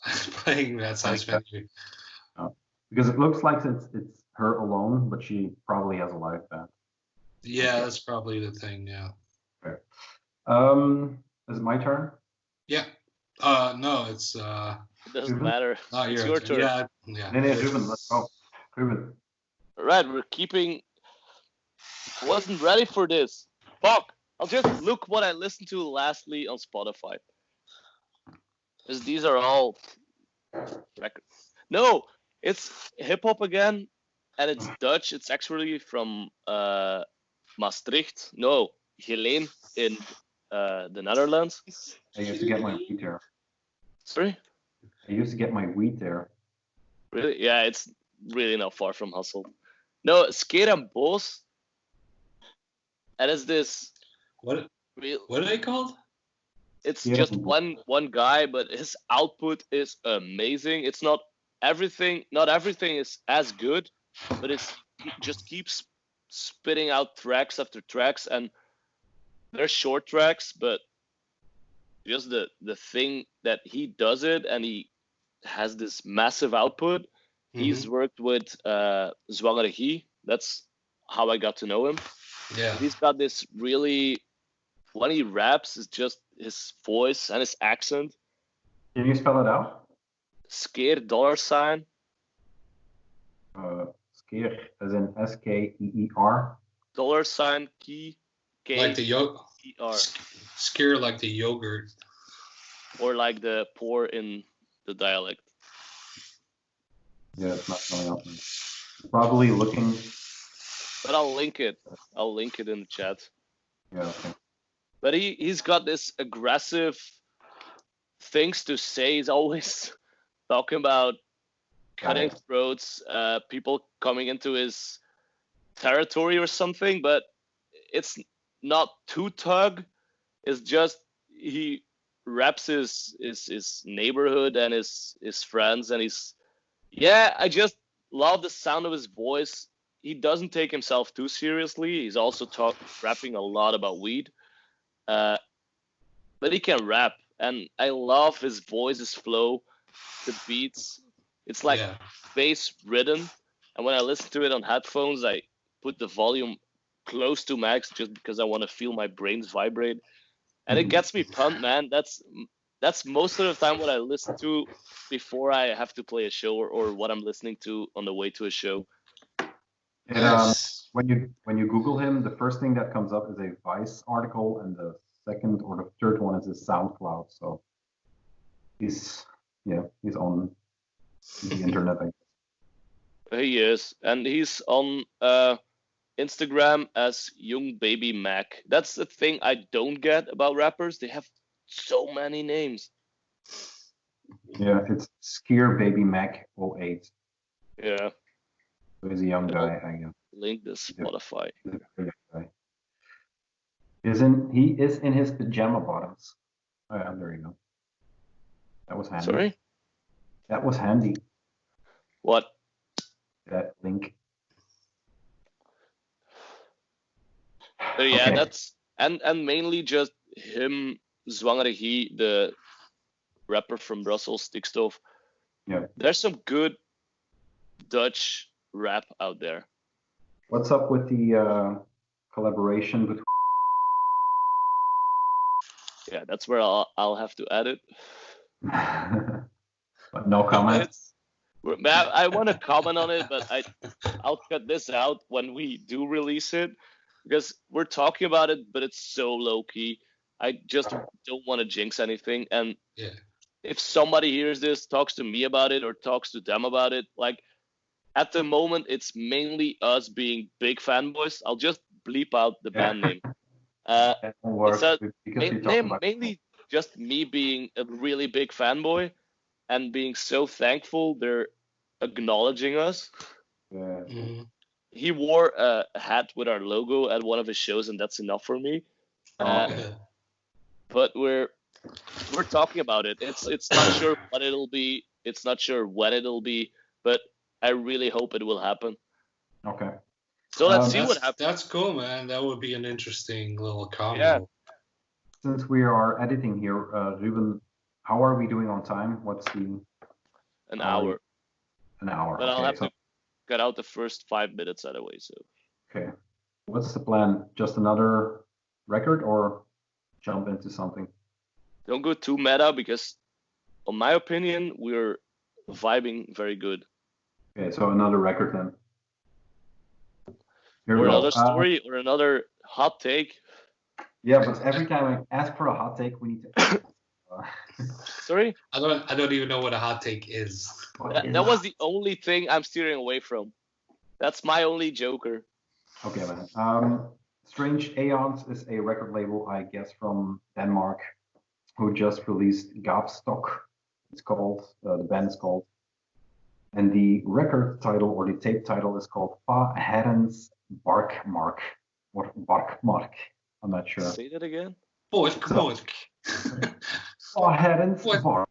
playing that size venue. Because it looks like it's her alone, but she probably has a live band. Yeah, that's probably the thing. Yeah. Okay. Is it my turn? Yeah. No, it's. It doesn't matter. It's your turn. Yeah. Rubben, let's go. Rubben. All right, we're keeping. I wasn't ready for this. Fuck. I'll just look what I listened to lastly on Spotify. Because these are all records. No, it's hip hop again, and it's Dutch. It's actually from Maastricht. No, Geleen in the Netherlands. I used to get my wheat there. Sorry? I used to get my wheat there. Really? Yeah, it's really not far from Hasselt. No, Skeer and Boos. And it's this. What are they called? It's just one guy, but his output is amazing. It's not everything is as good, but he just keeps spitting out tracks after tracks, and they're short tracks, but just the thing that he does it, and he has this massive output. Mm-hmm. He's worked with Zwangere Guy. That's how I got to know him. Yeah. He's got this really, when he raps, it's just his voice and his accent. Can you spell it out? Skeer $. Skeer as in SKEER. $Key. Like the yogurt. Skeer like the yogurt. Or like the poor in the dialect. Yeah, it's not coming up. Probably looking. But I'll link it. I'll link it in the chat. Yeah, okay. But he's got this aggressive things to say. He's always talking about cutting throats, people coming into his territory or something, but it's not too tug. It's just he raps his neighborhood and his friends, and I just love the sound of his voice. He doesn't take himself too seriously. He's also rapping a lot about weed. But he can rap, and I love his voice, his flow, the beats. It's like bass ridden, and when I listen to it on headphones, I put the volume close to max just because I want to feel my brains vibrate. and it gets me pumped, man. That's most of the time what I listen to before I have to play a show, or what I'm listening to on the way to a show. And Nice. when you Google him, the first thing that comes up is a Vice article, and the second or the third one is his SoundCloud. So he's on the internet. I guess. He is, and he's on Instagram as Young Baby Mac. That's the thing I don't get about rappers. They have so many names. Yeah, it's Skier Baby Mac 08. Yeah. So he's a young guy, I guess. Link the Spotify. He's a very young guy. He is in his pajama bottoms. Oh yeah, there you go. That was handy. Sorry? That was handy. What? That link. Yeah, Okay. that's and mainly just him, Zwangere He, the rapper from Brussels, Stikstof. Yeah. There's some good Dutch rap out there. What's up with the collaboration between? Yeah, that's where I'll have to add it. But no comments. I want to comment on it, but I'll cut this out when we do release it, because we're talking about it, but it's so low key. I just don't want to jinx anything. And Yeah. if somebody hears this, talks to me about it, or talks to them about it, like at the moment, it's mainly us being big fanboys. I'll just bleep out the band name. That won't work It's a because we talked about mainly just me being a really big fanboy and being so thankful they're acknowledging us. Yeah. Mhm. He wore a hat with our logo at one of his shows, and that's enough for me. Yeah. But we're talking about it. It's not sure what it'll be. It's not sure when it'll be, but I really hope it will happen. Okay. So let's see what That's, happens. that's cool, man. That would be an interesting little combo. Yeah. Since we are editing here, Ruben, how are we doing on time? What's the An How are we- hour. an hour? But I'll Okay, have so to cut out the first 5 minutes out of the way. So okay. What's the plan? Just another record or jump into something? don't go too meta, because, in my opinion, we're vibing very good. Okay, so another record then. Here Or we go. another story, or another hot take. Yeah, but every time I ask for a hot take, we need to. Sorry? I don't even know what a hot take is. That was the only thing I'm steering away from. That's my only joker. Okay, man. Strange Aeons is a record label, I guess, from Denmark, who just released Gapstok. It's called, the band is called. And the record title, or the tape title, is called Va Herrens Barkmark. Or Barkmark. I'm not sure. Say that again? Boink, boink. Va Herrens What? Bark.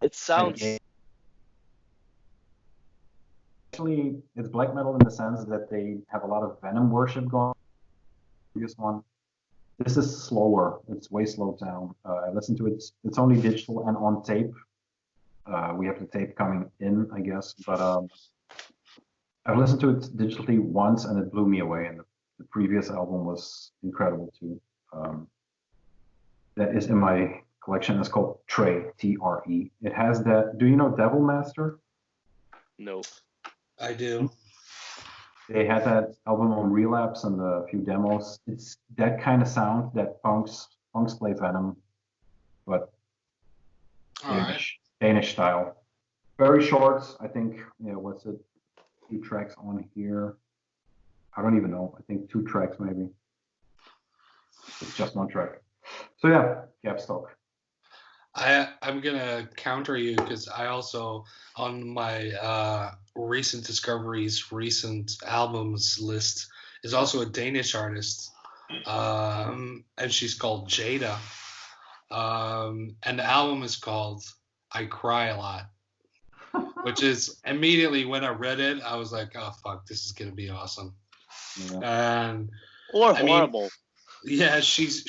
It sounds. Actually, it's black metal in the sense that they have a lot of Venom worship going on. Previous one. This is slower. It's way slowed down. I listened to it. It's only digital and on tape. We have the tape coming in, I guess. But I've listened to it digitally once, and it blew me away. And the previous album was incredible too. That is in my collection. It's called Trey, T-R-E. It has that. Do you know Devil Master? No. I do. They had that album on Relapse and a few demos. It's that kind of sound that punks play Venom, but All right. Danish style. Very short, I think. Yeah, what's it? 2 tracks on here. I don't even know. I think 2 tracks maybe. It's just 1 track. So yeah, Gapstok. I'm gonna counter you because I also, on my recent discoveries, recent albums list, is also a Danish artist, and she's called Jada, and the album is called I Cry a Lot, which is immediately when I read it, I was like, oh fuck, this is gonna be awesome. Yeah. And Or I mean, horrible. yeah, she's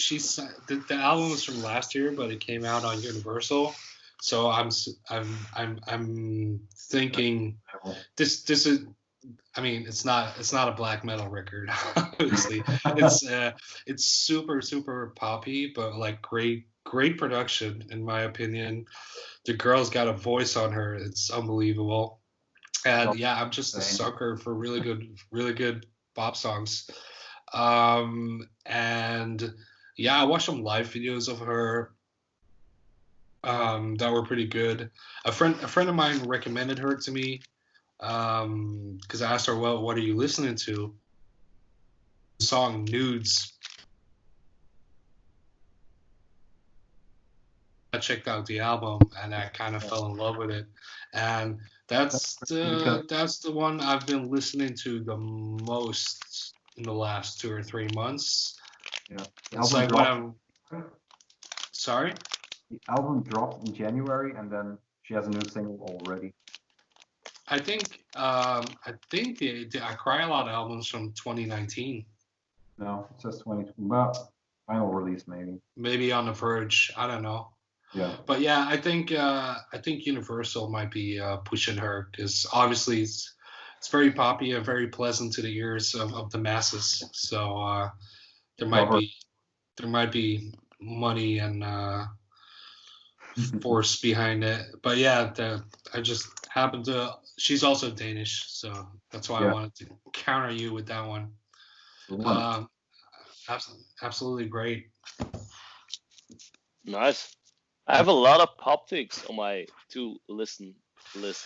the album was from last year, but it came out on Universal. So I'm thinking this is I mean, it's not a black metal record, obviously. It's super poppy, but like great production in my opinion. The girl's got a voice on her. It's unbelievable. And yeah, I'm just a sucker for really good pop songs. And yeah, I watched some live videos of her that were pretty good. A friend of mine recommended her to me because I asked her, well, what are you listening to? The song Nudes. I checked out the album and I kind of fell in love with it. And that's the one I've been listening to the most in the last 2 or 3 months. Yeah. It's like when I'm sorry? The album dropped in January and then she has a new single already. I think the I Cry a Lot albums from 2019. No, it says 20. Well, final release maybe. Maybe On the Verge. I don't know. Yeah. But yeah, I think Universal might be pushing her because obviously it's very poppy and very pleasant to the ears of the masses. So there might be money and force behind it. But yeah, I just happened to. She's also Danish, so that's why I wanted to counter you with that one. Absolutely great. Nice. I have a lot of pop things on my to listen list.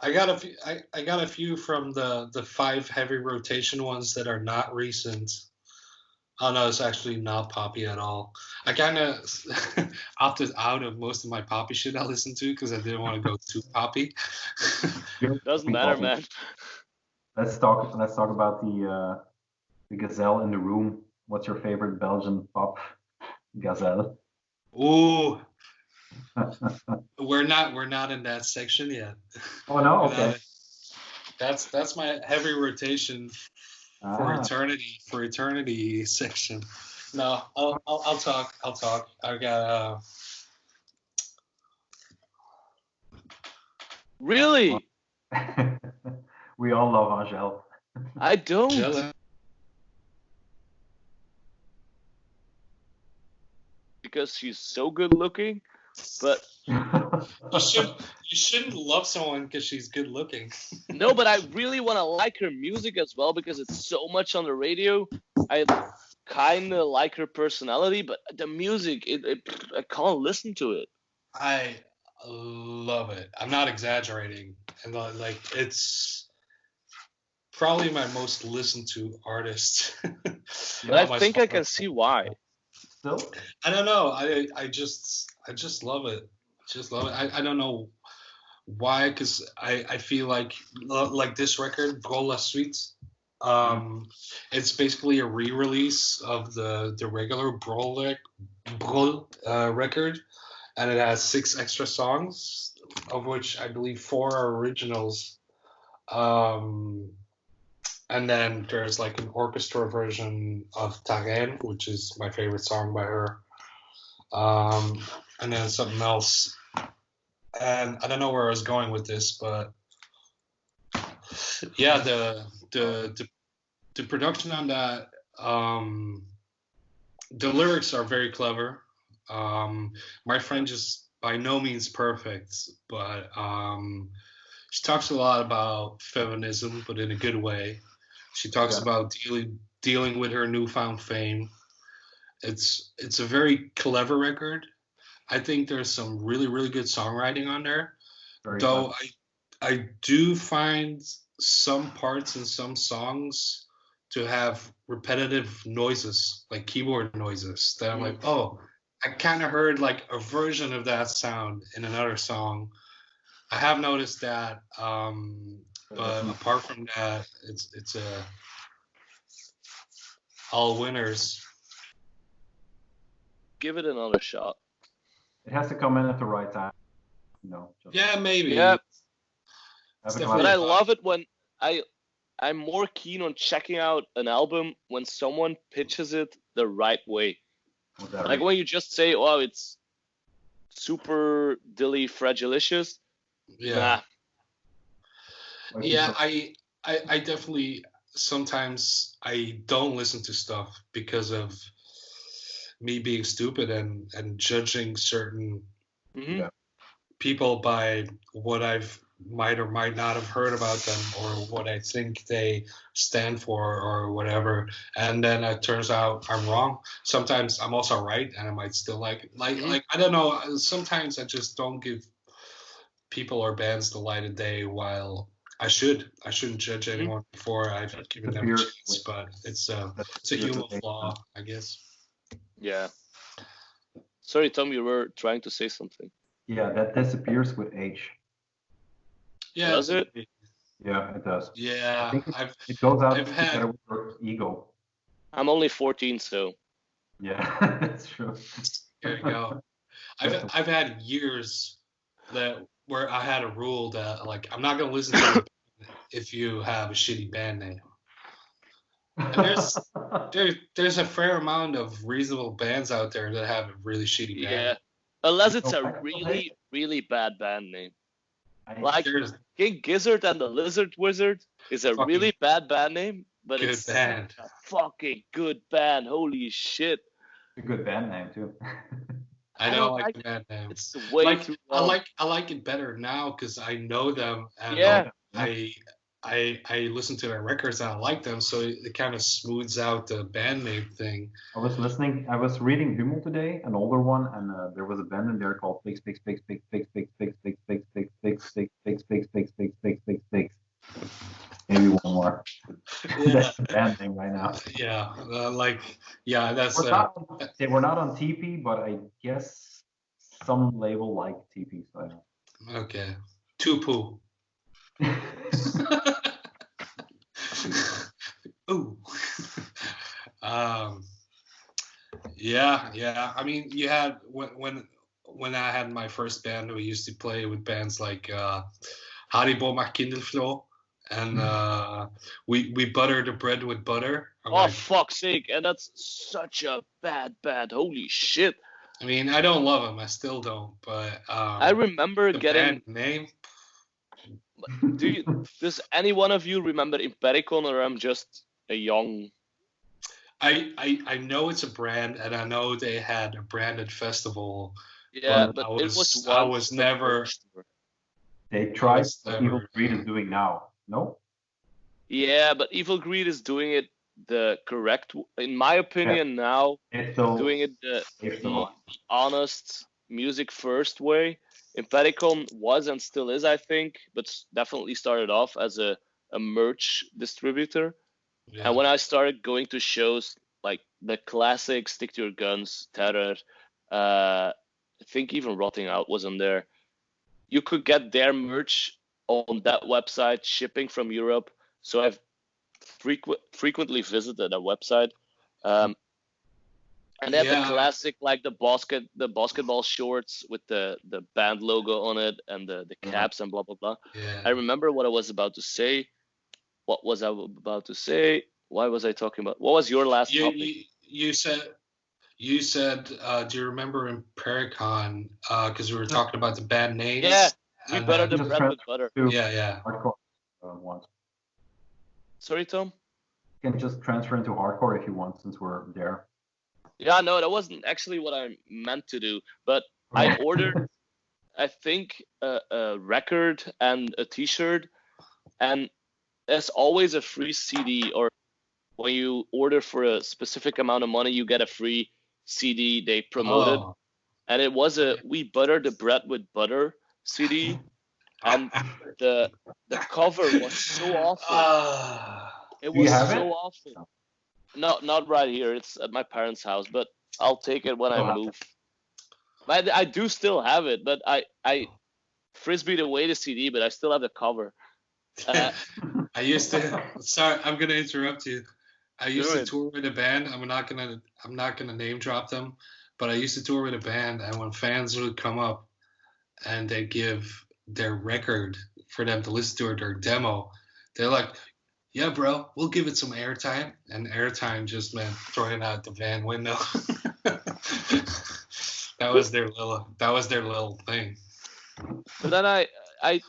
I got a few from the 5 heavy rotation ones that are not recent. Oh no, it's actually not poppy at all. I kind of opted out of most of my poppy shit I listened to because I didn't want to go too poppy. Doesn't matter, man. Let's talk about the gazelle in the room. What's your favorite Belgian pop gazelle? Ooh. We're not in that section yet. Oh no, okay. That's my heavy rotation for eternity section. No, I'll talk. I got Really? We all love Angèle. I don't. Because she's so good looking, but you shouldn't love someone because she's good looking. No, but I really want to like her music as well because it's so much on the radio. I kind of like her personality, but the music, I can't listen to it. I love it. I'm not exaggerating, and like it's probably my most listened to artist. But I think I can see why. So? I don't know. I just love it. Just love it. I don't know why, because I feel like this record, Brol la Suite, it's basically a re-release of the regular Brol record, and it has 6 extra songs, of which I believe 4 are originals. And then there's like an orchestra version of Tarène, which is my favorite song by her. And then something else. And I don't know where I was going with this, but yeah, the production on that, the lyrics are very clever. My French is by no means perfect, but she talks a lot about feminism, but in a good way. She talks about dealing with her newfound fame. It's a very clever record. I think there's some really good songwriting on there. Though I do find some parts in some songs to have repetitive noises, like keyboard noises, that I'm like, oh, I kind of heard like a version of that sound in another song. I have noticed that, but apart from that, it's all winners. Give it another shot. It has to come in at the right time. No. Yeah, maybe. Yeah. But I love it when I'm more keen on checking out an album when someone pitches it the right way. Like when you just say, "Oh, it's super dilly fragilicious." Yeah. Nah. Yeah, I definitely sometimes I don't listen to stuff because of me being stupid and judging certain Mm-hmm. people by what I've might or might not have heard about them or what I think they stand for or whatever. And then it turns out I'm wrong. Sometimes I'm also right and I might still like it. Like I don't know, sometimes I just don't give people or bands the light of day while I shouldn't judge anyone before I've given them a chance, but it's a human flaw, I guess. Yeah. Sorry, Tom, you were trying to say something. Yeah, that disappears with age. Yeah. Does it? Yeah, it does. Yeah. I think it goes out together with your ego. I'm only 14, so. Yeah, that's true. There you go. I've had years where I had a rule that like I'm not gonna listen to it if you have a shitty band name. And there's a fair amount of reasonable bands out there that have a really shitty band. Yeah, unless it's a really, really bad band name. Like King Gizzard and the Lizard Wizard is a really bad band name, but it's a fucking good band. Holy shit! A good band name too. I don't like the band name. It's way too long. I like it better now because I know them and I listen to their records and I like them, so it kind of smooths out the band name thing. I was reading Hummel today, an older one, and there was a band in there called Fix. Maybe one more. That's the band name right now. Yeah, that's. They were not on TP, but I guess some label like TP. So I don't know. Okay, Tupu. Ooh. Yeah. I mean, you had when I had my first band, we used to play with bands like Haribo maar Kinderflo, and we butter the bread with butter. Fuck's sake! And that's such a bad band. Holy shit! I mean, I don't love them. I still don't. But I remember getting band name. Does any one of you remember Impericon, or I'm just a young? I know it's a brand, and I know they had a branded festival. Yeah, but it was I was never. They tried what Evil Greed is doing now. No. Yeah, but Evil Greed is doing it the correct, in my opinion. Now doing it the honest music first way. Impericon was and still is, I think, but definitely started off as a merch distributor. Yeah. And when I started going to shows like the classic Stick to Your Guns, Terror, I think even Rotting Out was on there. You could get their merch on that website, shipping from Europe. So I've frequently visited that website. And they have the classic, like the basketball shorts with the band logo on it and the caps and blah, blah, blah. Yeah. I remember what I was about to say. What was I about to say? Why was I talking about? What was your last topic? You said, do you remember in Impericon, because we were talking about the band names? Yeah, we butter the bread with butter. Yeah. Hardcore once. Sorry, Tom? You can just transfer into hardcore if you want, since we're there. Yeah, no, that wasn't actually what I meant to do. But I ordered, I think, a record and a T-shirt, and there's always a free CD, or when you order for a specific amount of money, you get a free CD they promoted. And it was a We Butter the Bread with Butter CD, and the cover was so awful. It was so awful. No, not right here. It's at my parents' house, but I'll take it when I move. I do still have it, but I frisbeed away the CD, but I still have the cover. I used to. Sorry, I'm gonna interrupt you. I used to tour with a band. I'm not gonna name drop them, but I used to tour with a band, and when fans would come up and they give their record for them to listen to or their demo, they're like, "Yeah, bro, we'll give it some airtime," and airtime just meant throwing it out the van window. That was their little thing. But then I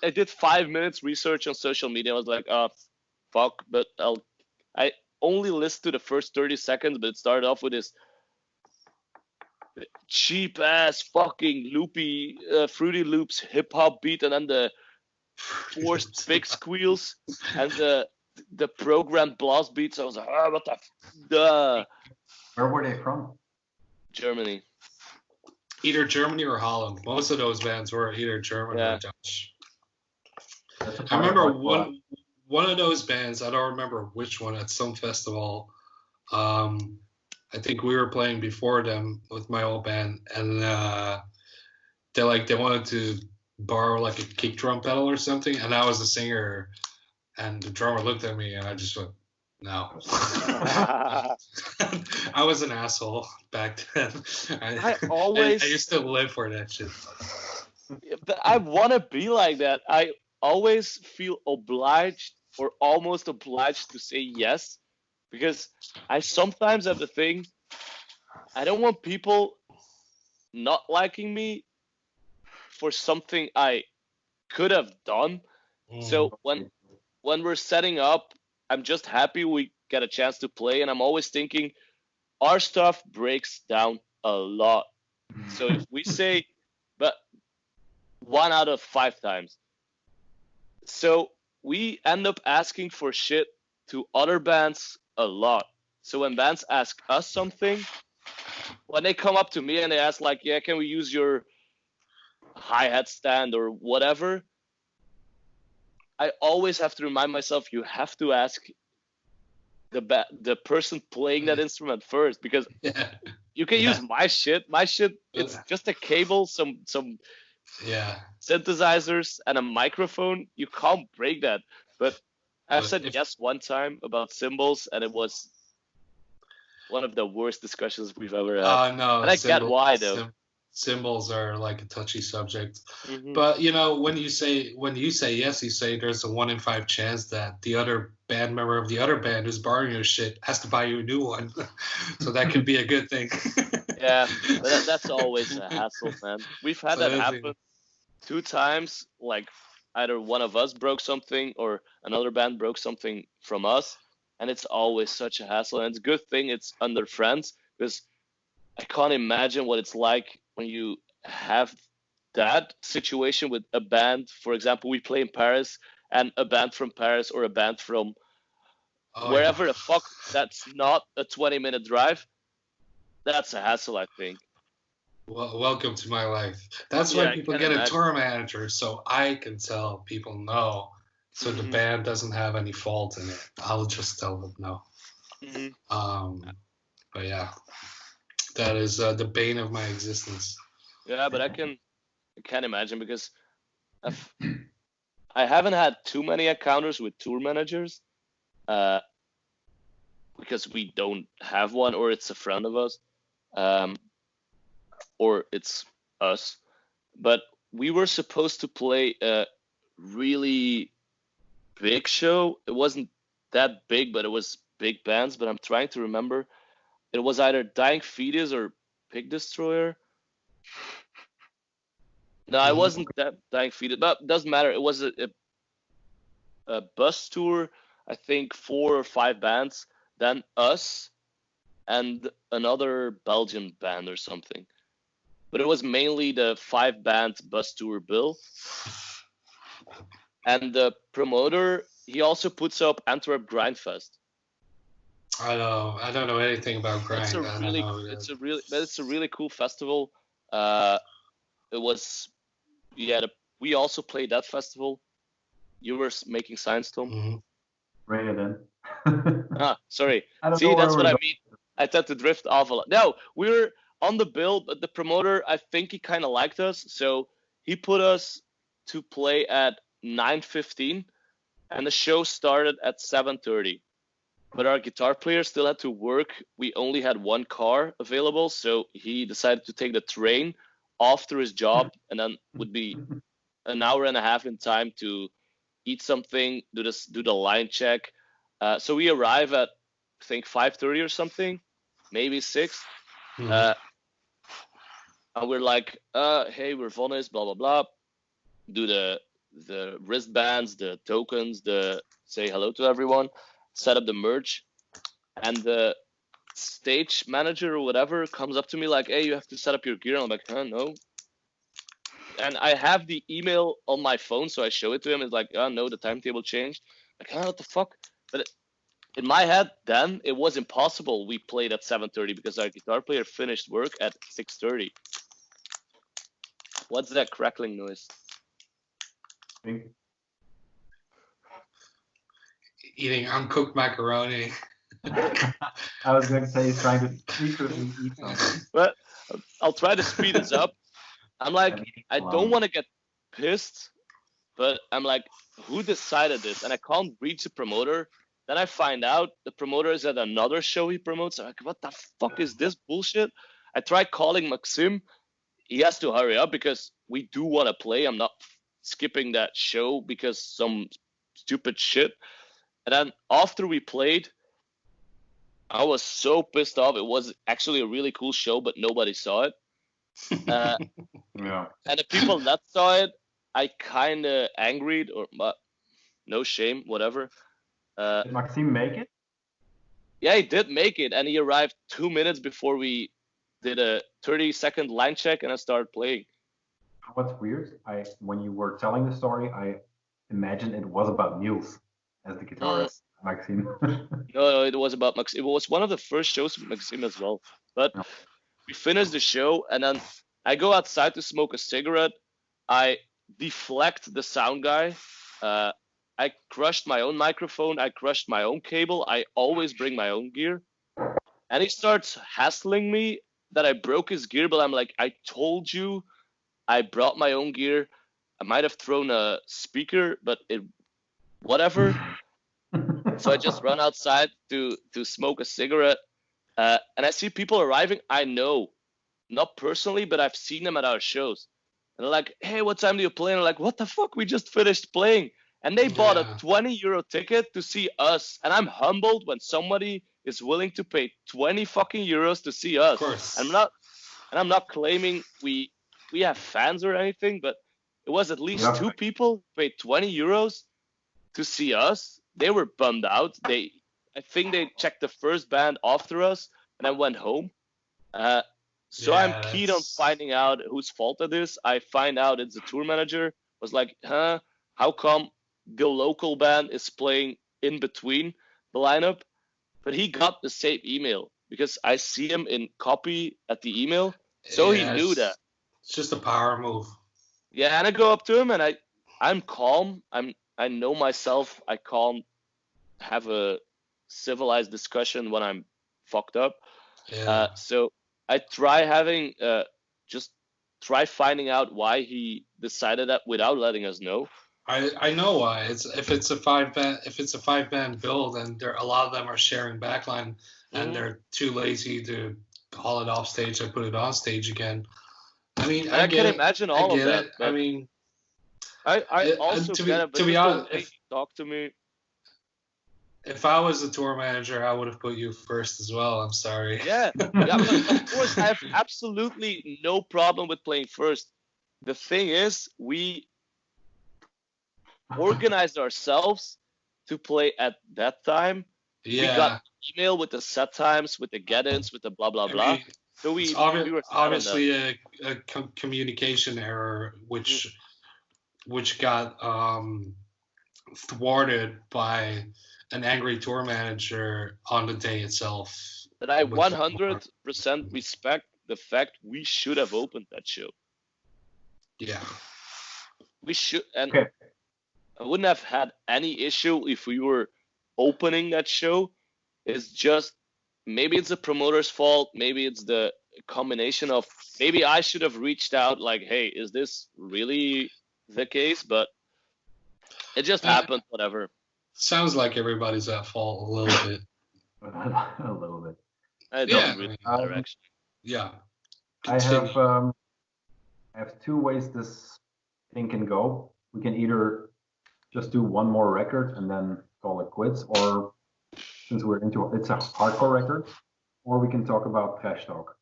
did 5 minutes research on social media. I was like, fuck, but I only listened to the first 30 seconds, but it started off with this cheap ass fucking loopy Fruity Loops hip hop beat, and then the forced big squeals and the programmed blast beats. I was like, what the Where were they from? Germany. Either Germany or Holland. Most of those bands were either German or Dutch. I remember one of those bands, I don't remember which one, at some festival. I think we were playing before them with my old band, and they wanted to borrow like a kick drum pedal or something, and I was the singer, and the drummer looked at me, and I just went, no. I was an asshole back then. I used to live for that shit. But I want to be like that. I always feel obliged or almost obliged to say yes, because I sometimes have the thing, I don't want people not liking me for something I could have done. So when we're setting up, I'm just happy we get a chance to play, and I'm always thinking our stuff breaks down a lot. So if we say, but 1 out of 5 times. So we end up asking for shit to other bands a lot. So when bands ask us something, when they come up to me and they ask like, yeah, can we use your hi-hat stand or whatever, I always have to remind myself, you have to ask the person playing that instrument first, because you can use my shit. My shit, it's just a cable, some synthesizers, and a microphone. You can't break that. But I've said yes one time about cymbals, and it was one of the worst discussions we've ever had. No, and I get why though. Cymbals are like a touchy subject, but you know, when you say yes, you say there's a 1 in 5 chance that the other band member of the other band who's borrowing your shit has to buy you a new one. So that could be a good thing. Yeah, but that's always a hassle, man. We've had that happen 2 times. Like either one of us broke something or another band broke something from us, and it's always such a hassle. And it's a good thing it's under friends, because I can't imagine what it's like when you have that situation with a band. For example, we play in Paris, and a band from Paris or a band from wherever the fuck, that's not a 20-minute drive. That's a hassle, I think. Well, welcome to my life. That's why people get a tour manager, so I can tell people no, so the band doesn't have any fault in it. I'll just tell them no. But yeah, that is the bane of my existence. Yeah, but I can't imagine, because I haven't had too many encounters with tour managers, because we don't have one, or it's a friend of us, or it's us. But we were supposed to play a really big show. It wasn't that big, but it was big bands. But I'm trying to remember. It was either Dying Fetus or Pig Destroyer. No, it wasn't that Dying Fetus, but it doesn't matter. It was a bus tour, I think 4 or 5 bands, then us and another Belgian band or something. But it was mainly the 5-band bus tour bill. And the promoter, he also puts up Antwerp Grindfest. I don't know anything about grind. It's a really cool festival. It was, we also played that festival. You were making signs, Tom. Bring it in. Sorry. See, that's what I mean. I tend to drift off a lot. No, we were on the bill, but the promoter, I think he kind of liked us, so he put us to play at 9:15, and the show started at 7:30. But our guitar player still had to work. We only had 1 car available, so he decided to take the train after his job, and then would be an hour and a half in time to eat something, do the line check. So we arrive at, I think, 5:30 or something, maybe 6. And we're like, hey, we're Vonnis, blah, blah, blah. Do the wristbands, the tokens, the say hello to everyone, set up the merch, and the stage manager or whatever comes up to me like, hey, you have to set up your gear. And I'm like, huh, no. And I have the email on my phone, so I show it to him. It's like, oh, no, the timetable changed. Like, huh, what the fuck? But in my head, then, it was impossible. We played at 7:30 because our guitar player finished work at 6:30. What's that crackling noise? Eating uncooked macaroni. I was going to say he's trying to secretly eat something. But I'll try to speed this up. I'm like, I don't want to get pissed, but I'm like, who decided this? And I can't reach the promoter. Then I find out the promoter is at another show he promotes. I'm like, what the fuck is this bullshit? I try calling Maxim. He has to hurry up because we do want to play. I'm not skipping that show because some stupid shit. And then after we played, I was so pissed off. It was actually a really cool show, but nobody saw it. Yeah. And the people that saw it, I kind of angried, or no shame, whatever. Did Maxime make it? Yeah, he did make it, and he arrived 2 minutes before we did a 30-second line check, and I started playing. What's weird, when you were telling the story, I imagined it was about Niels as the guitarist, Maxime. No, it was about Maxime. It was one of the first shows with Maxime as well. But we finished the show, and then I go outside to smoke a cigarette. I deflect the sound guy. I crushed my own microphone. I crushed my own cable. I always bring my own gear. And he starts hassling me that I broke his gear, but I'm like, I told you I brought my own gear. I might have thrown a speaker, but whatever. So I just run outside to smoke a cigarette. And I see people arriving. I know, not personally, but I've seen them at our shows. And they're like, hey, what time do you play? And I'm like, what the fuck? We just finished playing. And they bought a 20 euro ticket to see us. And I'm humbled when somebody is willing to pay 20 fucking euros to see us. Of course. And I'm not claiming we have fans or anything, but it was at least two people who paid 20 euros to see us. They were bummed out. I think they checked the first band after us and then went home. So I'm keen on finding out whose fault it is. I find out it's the tour manager. Was like, how come the local band is playing in between the lineup? But he got the same email because I see him in copy at the email. So he knew that. It's just a power move. Yeah, and I go up to him and I'm calm. I know myself. I can't have a civilized discussion when I'm fucked up. Yeah. So I try try finding out why he decided that without letting us know. I know why. If it's a five band build and a lot of them are sharing backline and they're too lazy to haul it off stage and put it on stage again. I mean, I can imagine all of that. I mean, I also get it. But to be honest, talk to me. If I was a tour manager, I would have put you first as well. I'm sorry. Yeah, but of course, I have absolutely no problem with playing first. The thing is, we organized ourselves to play at that time. Yeah. We got email with the set times, with the get-ins, with the blah blah blah. So we were obviously a communication error, which got thwarted by an angry tour manager on the day itself. But I 100% respect the fact we should have opened that show. Yeah. We should, and I wouldn't have had any issue if we were opening that show. It's just, maybe it's the promoter's fault. Maybe it's the combination of, maybe I should have reached out like, hey, is this really the case? But it just happened, whatever. Sounds like everybody's at fault a little bit. A little bit. I don't really matter, actually. Yeah. I have two ways this thing can go. We can either just do one more record and then call it quits, or since we're into it's a hardcore record, or we can talk about trash talk.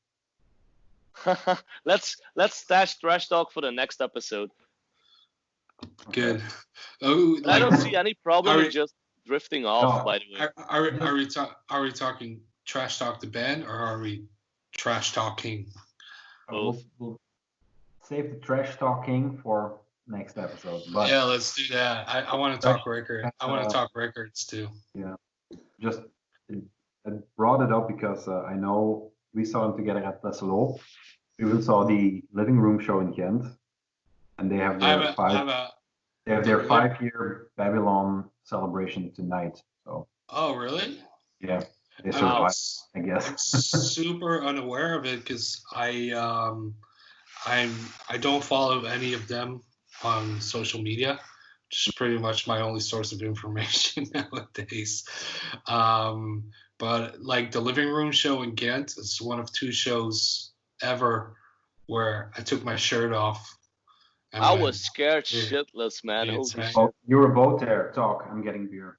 Let's stash trash talk for the next episode. Good. Oh, I don't see any problem Are with we- just drifting off. By the way, are we talking trash talk the band, or are we trash talking? We'll save the trash talking for next episode. But Yeah, let's do that. I want to talk record. I want to talk records too. Yeah, just I brought it up because I know we saw them together at Tesla. We even saw the Living Room show in Ghent, and they have their they have their 5-year Babylon celebration tonight. So. Oh really? Yeah, they survived, I guess. I'm super unaware of it because I don't follow any of them on social media, which is pretty much my only source of information nowadays. But like the Living Room show in Ghent is one of 2 shows ever where I took my shirt off. I was scared shitless, man. Holy shit. Oh, you were both there. Talk. I'm getting beer.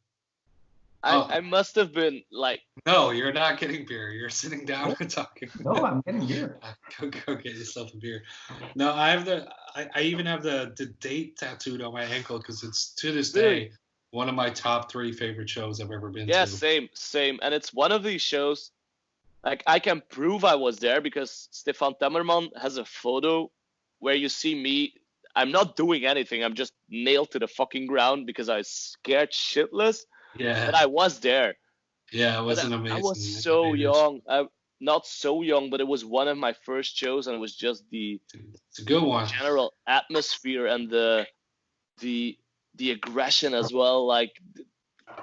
I must have been like. No, you're not getting beer. You're sitting down and talking. No, I'm getting beer. Go get yourself a beer. No, I even have the date tattooed on my ankle because it's to this day one of my top 3 favorite shows I've ever been to. Yeah, same. And it's one of these shows. Like I can prove I was there because Stefan Temmerman has a photo where you see me. I'm not doing anything. I'm just nailed to the fucking ground because I was scared shitless. Yeah. But I was there. Yeah, it was an amazing. I was so young. Not so young, but it was one of my first shows, and it was just it's a good one. General atmosphere and the aggression as well. Like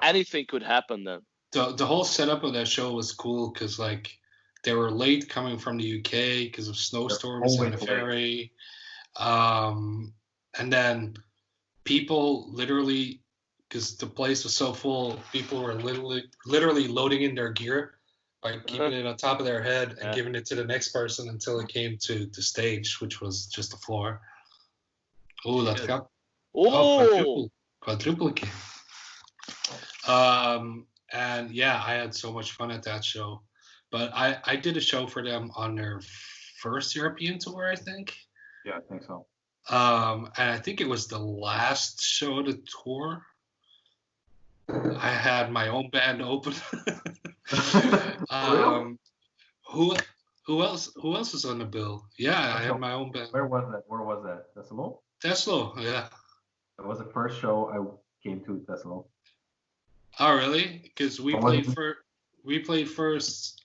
anything could happen then. The whole setup of that show was cool because like they were late coming from the UK because of snowstorms and the ferry. And then people literally, because the place was so full, people were literally loading in their gear by keeping it on top of their head and giving it to the next person until it came to the stage, which was just the floor. Oh, let's go. Quadruppelke. And yeah, I had so much fun at that show. But I did a show for them on their first European tour, I think. Yeah, I think so. And I think it was the last show of the tour. I had my own band open. Who else was on the bill? Yeah, I had my own band. Where was that? Tesla? Tesla, yeah. It was the first show I came to Tesla. Oh really? Because we played first.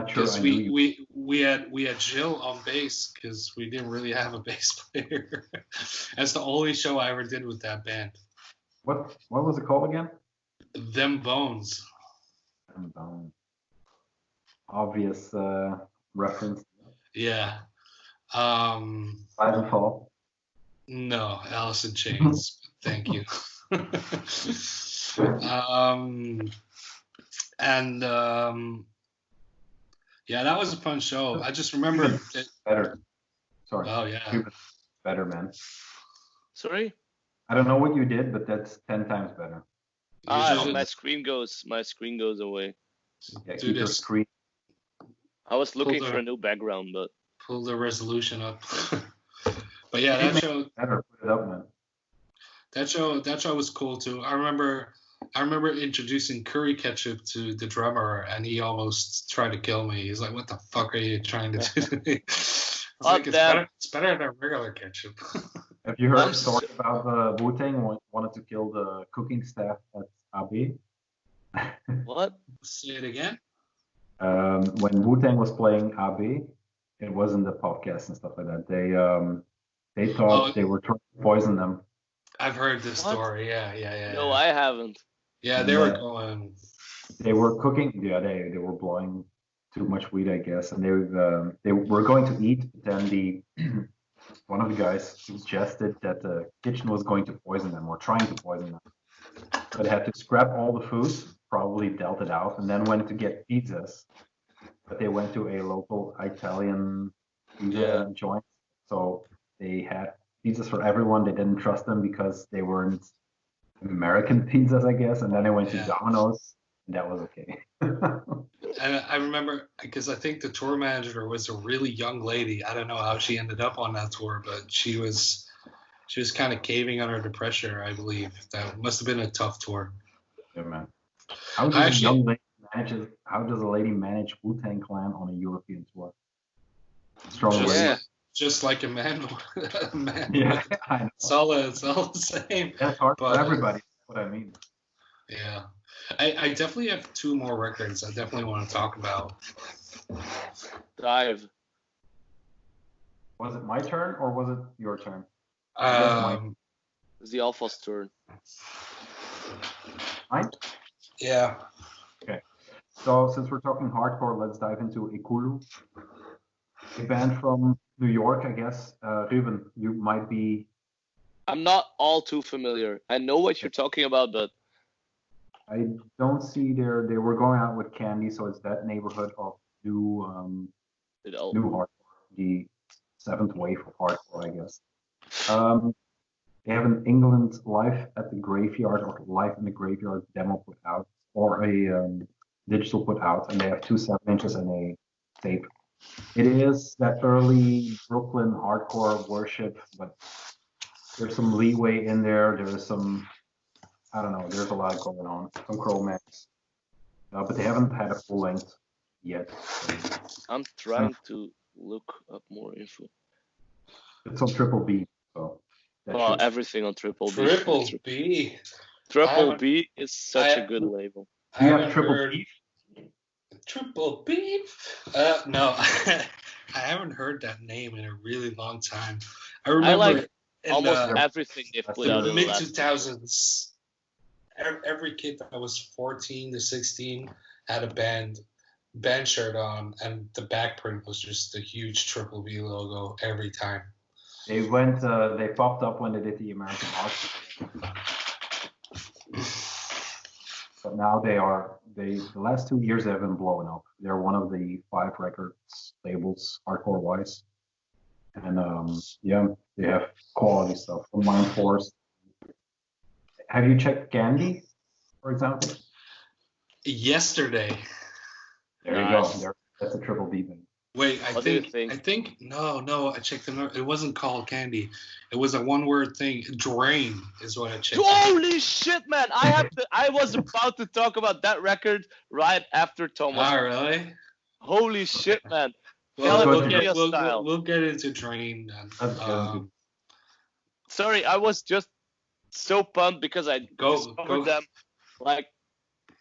Because we had Jill on bass because we didn't really have a bass player. That's the only show I ever did with that band. What was it called again? Them Bones. Them Bones. Obvious reference. Yeah. Rise and Fall. No, Alice in Chains. Thank you. Yeah, that was a fun show. I just remember better. Sorry. Oh yeah. Better, man. Sorry? I don't know what you did, but that's 10 times better. My screen goes away. Yeah, keep your screen. I was looking for a new background, but pull the resolution up. But yeah, that show. Better put it up, man. That show was cool too. I remember introducing curry ketchup to the drummer, and he almost tried to kill me. He's like, "What the fuck are you trying to do to me?" It's better than regular ketchup. Have you heard a story about Wu-Tang wanted to kill the cooking staff at AB? What? Say it again. When Wu-Tang was playing AB, it wasn't the podcast and stuff like that. They thought they were trying to poison them. I've heard this story. Yeah. No, I haven't. Yeah, they were going. They were cooking. Yeah, they were blowing too much weed, I guess, and they were going to eat. But then one of the guys suggested that the kitchen was going to poison them or trying to poison them. So they had to scrap all the food, probably dealt it out, and then went to get pizzas. But they went to a local Italian pizza joint, so they had pizzas for everyone. They didn't trust them because they weren't American pizzas, I guess. And then they went to Domino's, and that was okay. I remember because I think the tour manager was a really young lady. I don't know how she ended up on that tour, but she was she was kind of caving under the pressure. I believe that must have been a tough tour. Yeah, man. How does a lady manage Wu-Tang Clan on a European tour? Strong just like a man. A man. Yeah, I know. It's all the same. That's hard for everybody. That's what I mean. Yeah, I definitely have 2 more records I definitely want to talk about. Dive. Was it my turn or was it your turn? It's the Alpha's turn. Mine? Yeah. Okay. So since we're talking hardcore, let's dive into Ikulu. A band from New York, I guess. Rubben, you might be... I'm not all too familiar. I know what you're talking about, but... I don't see they were going out with Candy, so it's that neighborhood of new hardcore, the 7th wave of hardcore, I guess. They have an England Live at the Graveyard or Live in the Graveyard demo put out, or a digital put out, and they have 2 7-inches and a tape. It is that early Brooklyn hardcore worship, but there's some leeway in there. There is some, I don't know, there's a lot going on. Some Chromax. But they haven't had a full length yet. I'm trying to look up more info. It's on Triple B, so. Well, everything on Triple B. Triple B. Triple B is such a good label. Do you have Triple B? Triple Beef? No, I haven't heard that name in a really long time. I remember like almost everything they've put out in the mid 2000s. Every kid that was 14 to 16 had a band shirt on, and the back print was just a huge Triple B logo every time. They popped up when they did the American Art. But now the last 2 years they have been blowing up. They're one of the 5 records labels, hardcore wise. And they have quality stuff from Mind Force. Have you checked Candy, for example? Yesterday. There you go. That's a Triple B thing. Wait, I think no, I checked them out. It wasn't called Candy. It was a 1-word thing. Drain is what I checked. Holy shit, man! I was about to talk about that record right after Thomas. Oh, really? Holy shit, man! Well, we'll get into Drain then. Sorry, I was just so pumped because I discovered them like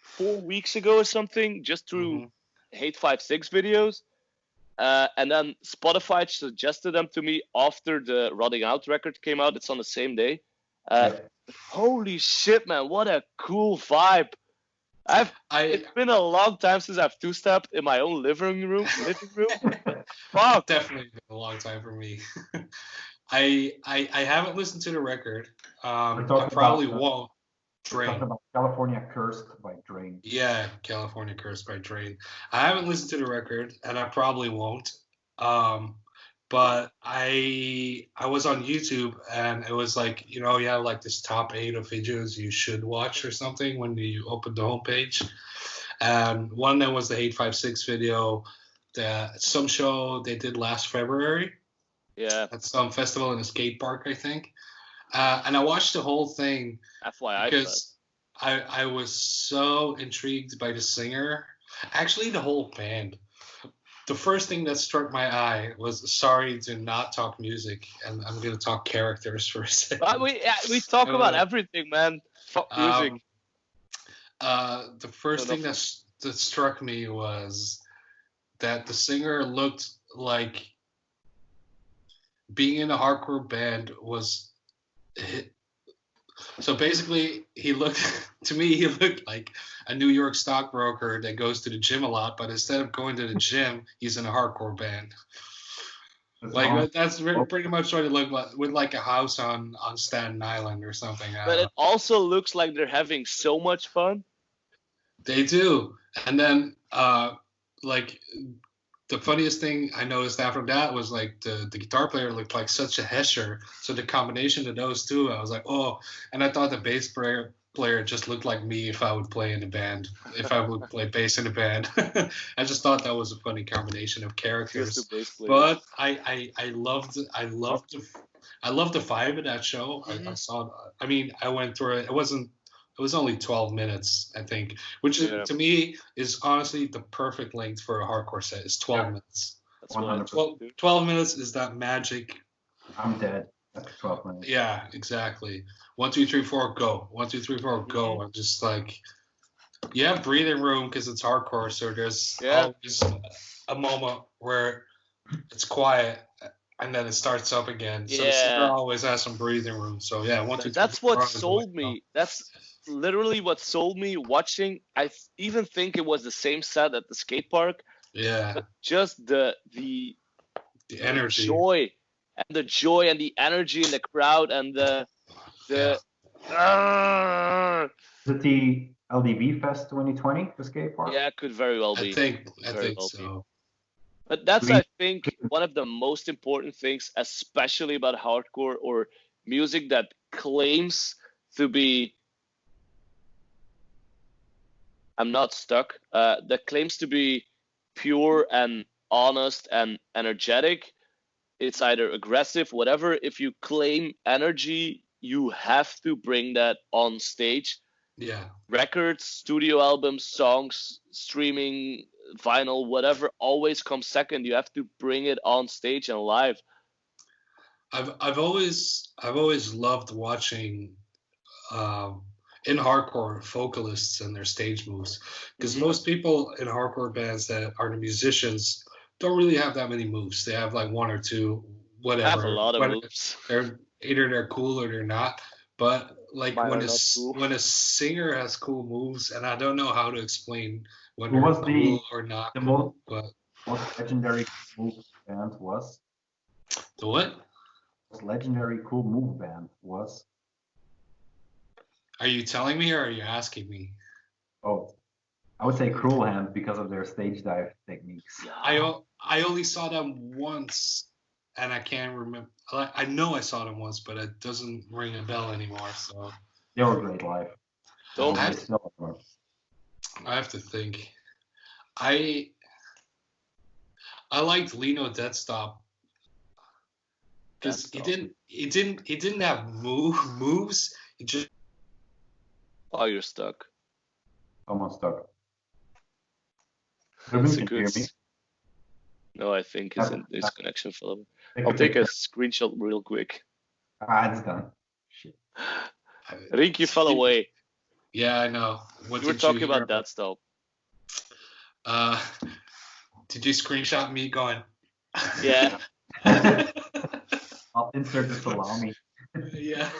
4 weeks ago or something, just through Hate 5-6 videos. And then Spotify suggested them to me after the Rotting Out record came out. It's on the same day. Holy shit, man! What a cool vibe. It's been a long time since I've 2-stepped in my own living room. Wow, definitely been a long time for me. I haven't listened to the record. I probably won't. Drain. Talking about California Cursed by Drain. Yeah, California Cursed by Drain. I haven't listened to the record, and I probably won't. But I was on YouTube, and it was like, you have like this top 8 of videos you should watch or something when you open the homepage. And one that was the 856 video, some show they did last February. Yeah. At some festival in a skate park, I think. And I watched the whole thing because I was so intrigued by the singer. Actually, the whole band. The first thing that struck my eye was, sorry to not talk music, and I'm going to talk characters for a second. We talk about everything, man. Fuck music. The first thing that struck me was that the singer looked like being in a hardcore band was... So basically, he looked like a New York stockbroker that goes to the gym a lot, but instead of going to the gym, he's in a hardcore band. That's pretty much what it looked like, with like a house on Staten Island or something. But it also looks like they're having so much fun. They do, and then the funniest thing I noticed after that was like the guitar player looked like such a hesher. So the combination of those two, I was like, oh. And I thought the bass player just looked like me if I would play in a band, if I would play bass in a band. I just thought that was a funny combination of characters. But I loved I love the vibe of that show. I saw. I mean, I went through it. It wasn't. It was only 12 minutes, I think, which is, to me is honestly the perfect length for a hardcore set. Is 12 minutes. That's what 12 minutes is that magic. I'm dead after 12 minutes. Yeah, exactly. 1, 2, 3, 4, go. 1, 2, 3, 4, go. I'm just like, you have breathing room because it's hardcore, so there's always a moment where it's quiet and then it starts up again. So the singer always has some breathing room. So yeah, 1, 2, 3. That's what sold me. That's literally what sold me watching. I even think it was the same set at the skate park. Yeah. But just the energy, the joy and the energy in the crowd and the Is it the LDV Fest 2020, the skate park? Yeah, it could very well be. I think so. But that's, I think, one of the most important things, especially about hardcore or music that claims to be. I'm not stuck. That claims to be pure and honest and energetic. It's either aggressive, whatever. If you claim energy, you have to bring that on stage. Yeah. Records, studio albums, songs, streaming, vinyl, whatever, always comes second. You have to bring it on stage and live. I've always loved watching in hardcore vocalists and their stage moves, because most people in hardcore bands that are the musicians don't really have that many moves. They have like 1 or 2, whatever. Have a lot of moves. They're cool or they're not. But like when a singer has cool moves, and I don't know how to explain when they're cool or not. The most legendary move band was? The what? The most legendary cool move band was? Are you telling me or are you asking me? Oh, I would say Cruel Hand because of their stage dive techniques. I only saw them once, and I can't remember. I know I saw them once, but it doesn't ring a bell anymore. So they were great live. I have to think. I liked Lino Deadstop because he didn't have moves. He just. Oh, you're stuck. Almost stuck. That's a good. No, I think his connection fell over. I'll take a screenshot real quick. It's done. Shit. Rienk, you fell away. Yeah, I know. You were talking about that stuff. Did you screenshot me going? Yeah. I'll insert the salami. Yeah.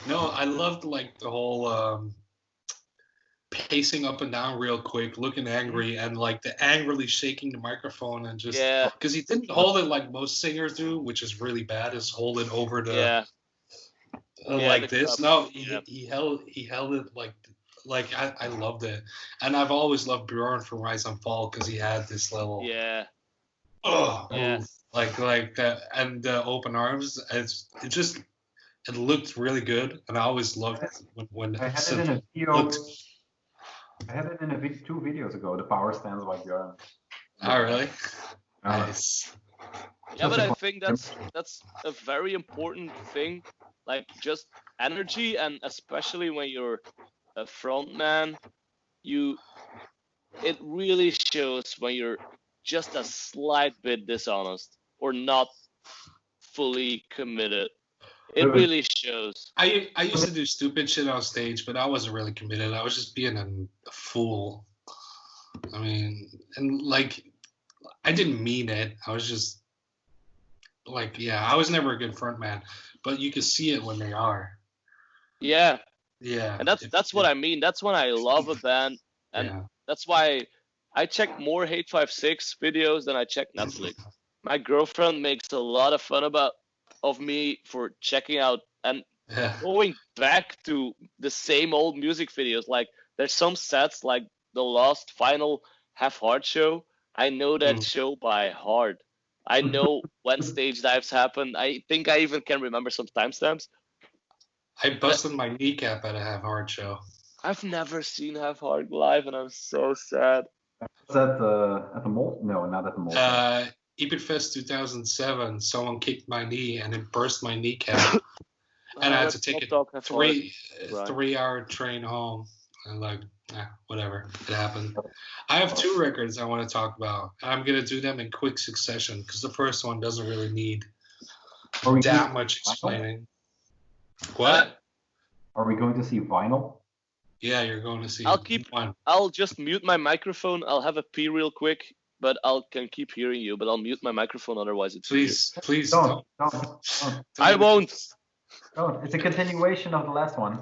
No, I loved like the whole pacing up and down real quick, looking angry, and like the angrily shaking the microphone and just because he didn't hold it like most singers do, which is really bad, is hold it over the like this. Cup. No, he held it like I loved it, and I've always loved Bjorn from Rise and Fall because he had this little move, like that, and open arms. It looked really good, and I always loved when I had it in a video. I had it in 2 videos ago. The power stands by Bjorn. Oh, really? Nice. Yeah, but I think that's a very important thing. Like just energy, and especially when you're a front man, it really shows when you're just a slight bit dishonest or not fully committed. It really shows. I used to do stupid shit on stage, but I wasn't really committed. I was just being a fool. I mean, and like, I didn't mean it. I was just like, I was never a good front man, but you can see it when they are. Yeah. Yeah. And that's what I mean. That's when I love a band, and that's why I check more Hate 56 videos than I check Netflix. My girlfriend makes a lot of fun of me for checking out and going back to the same old music videos. Like there's some sets like the Lost Final Half Heart show. I know that show by heart. I know when stage dives happen. I think I even can remember some timestamps. I busted my kneecap at a Half Heart show. I've never seen Half Heart live, and I'm so sad. Was that at the mall? No, not at the mall. Fest 2007, someone kicked my knee and it burst my kneecap, and I had to take a 3-hour train home. And like, whatever, it happened. I have 2 records I want to talk about. I'm gonna do them in quick succession because the first one doesn't really need that much explaining. What? Are we going to see vinyl? Yeah, you're going to see. I'll just mute my microphone. I'll have a pee real quick, but can keep hearing you. But I'll mute my microphone, otherwise it's please don't. I won't. Don't. It's a continuation of the last one.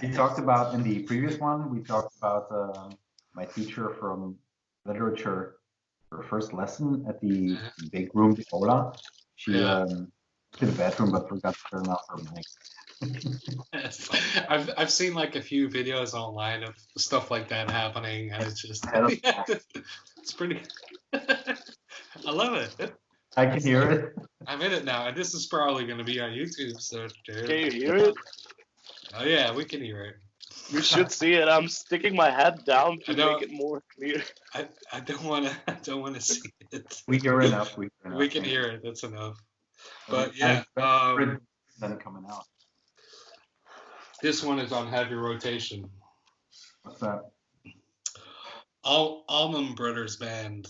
We talked about in the previous one. We talked about my teacher from literature. Her first lesson at the big room, the Ola. She to the bathroom, but forgot to turn off her mic. I've seen like a few videos online of stuff like that happening, and it's just it's pretty. I love it. I can hear it. I'm in it now, and this is probably going to be on YouTube. So can you hear it? Oh yeah, we can hear it. You should see it. I'm sticking my head down to make it more clear. I don't want to see it. We hear enough. We can hear it. That's enough. But yeah, then coming out. This one is on heavy rotation. What's that? Allman Brothers Band.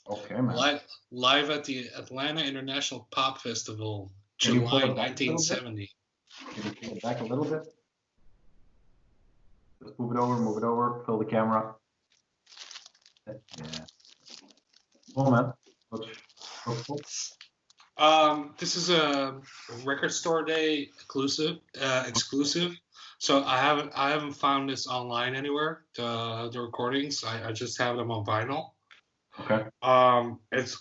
Okay, man. Live at the Atlanta International Pop Festival, July 1970. Can you pull it back a little bit? Just move it over, fill the camera. Yeah. Oh, man. This is a Record Store Day exclusive. So I haven't found this online anywhere. The recordings, I just have them on vinyl. Okay. It's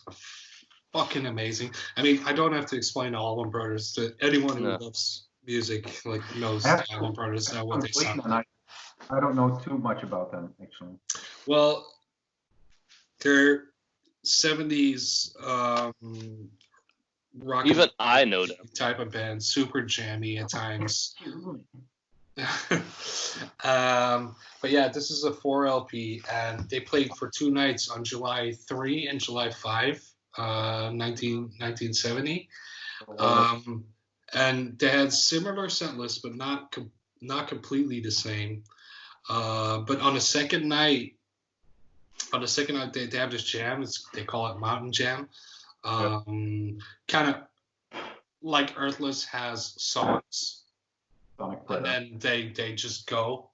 fucking amazing. I mean, I don't have to explain Allman Brothers to anyone who loves music, like knows Allman Brothers and what they sound like. I don't know too much about them actually. Well, they're 70s rock. Even I know them. Type of band, super jammy at times. But yeah, this is a 4 LP, and they played for 2 nights on July 3 and July 5, 1970. And they had similar set lists, but not completely the same. But on the second night, they have this jam. They call it Mountain Jam. Kind of like Earthless has songs, and then they just go.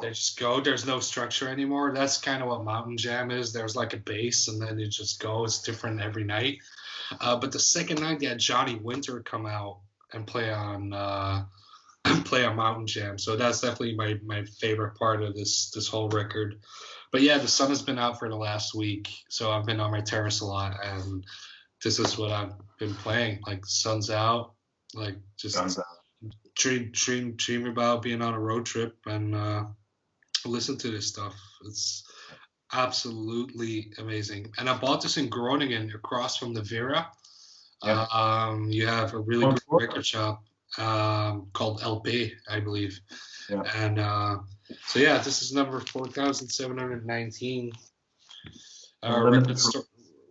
There's no structure anymore. That's kind of what Mountain Jam is. There's like a bass, and then it just goes. It's different every night. But the second night, they had Johnny Winter come out and play on Mountain Jam. So that's definitely my favorite part of this whole record. But yeah, the sun has been out for the last week, so I've been on my terrace a lot, and this is what I've been playing. Like, sun's out, like just dream about being on a road trip and listen to this stuff. It's absolutely amazing. And I bought this in Groningen, across from the Vera. Yeah. You have a really good record shop called LP, I believe. Yeah. And so yeah, this is number 4,719.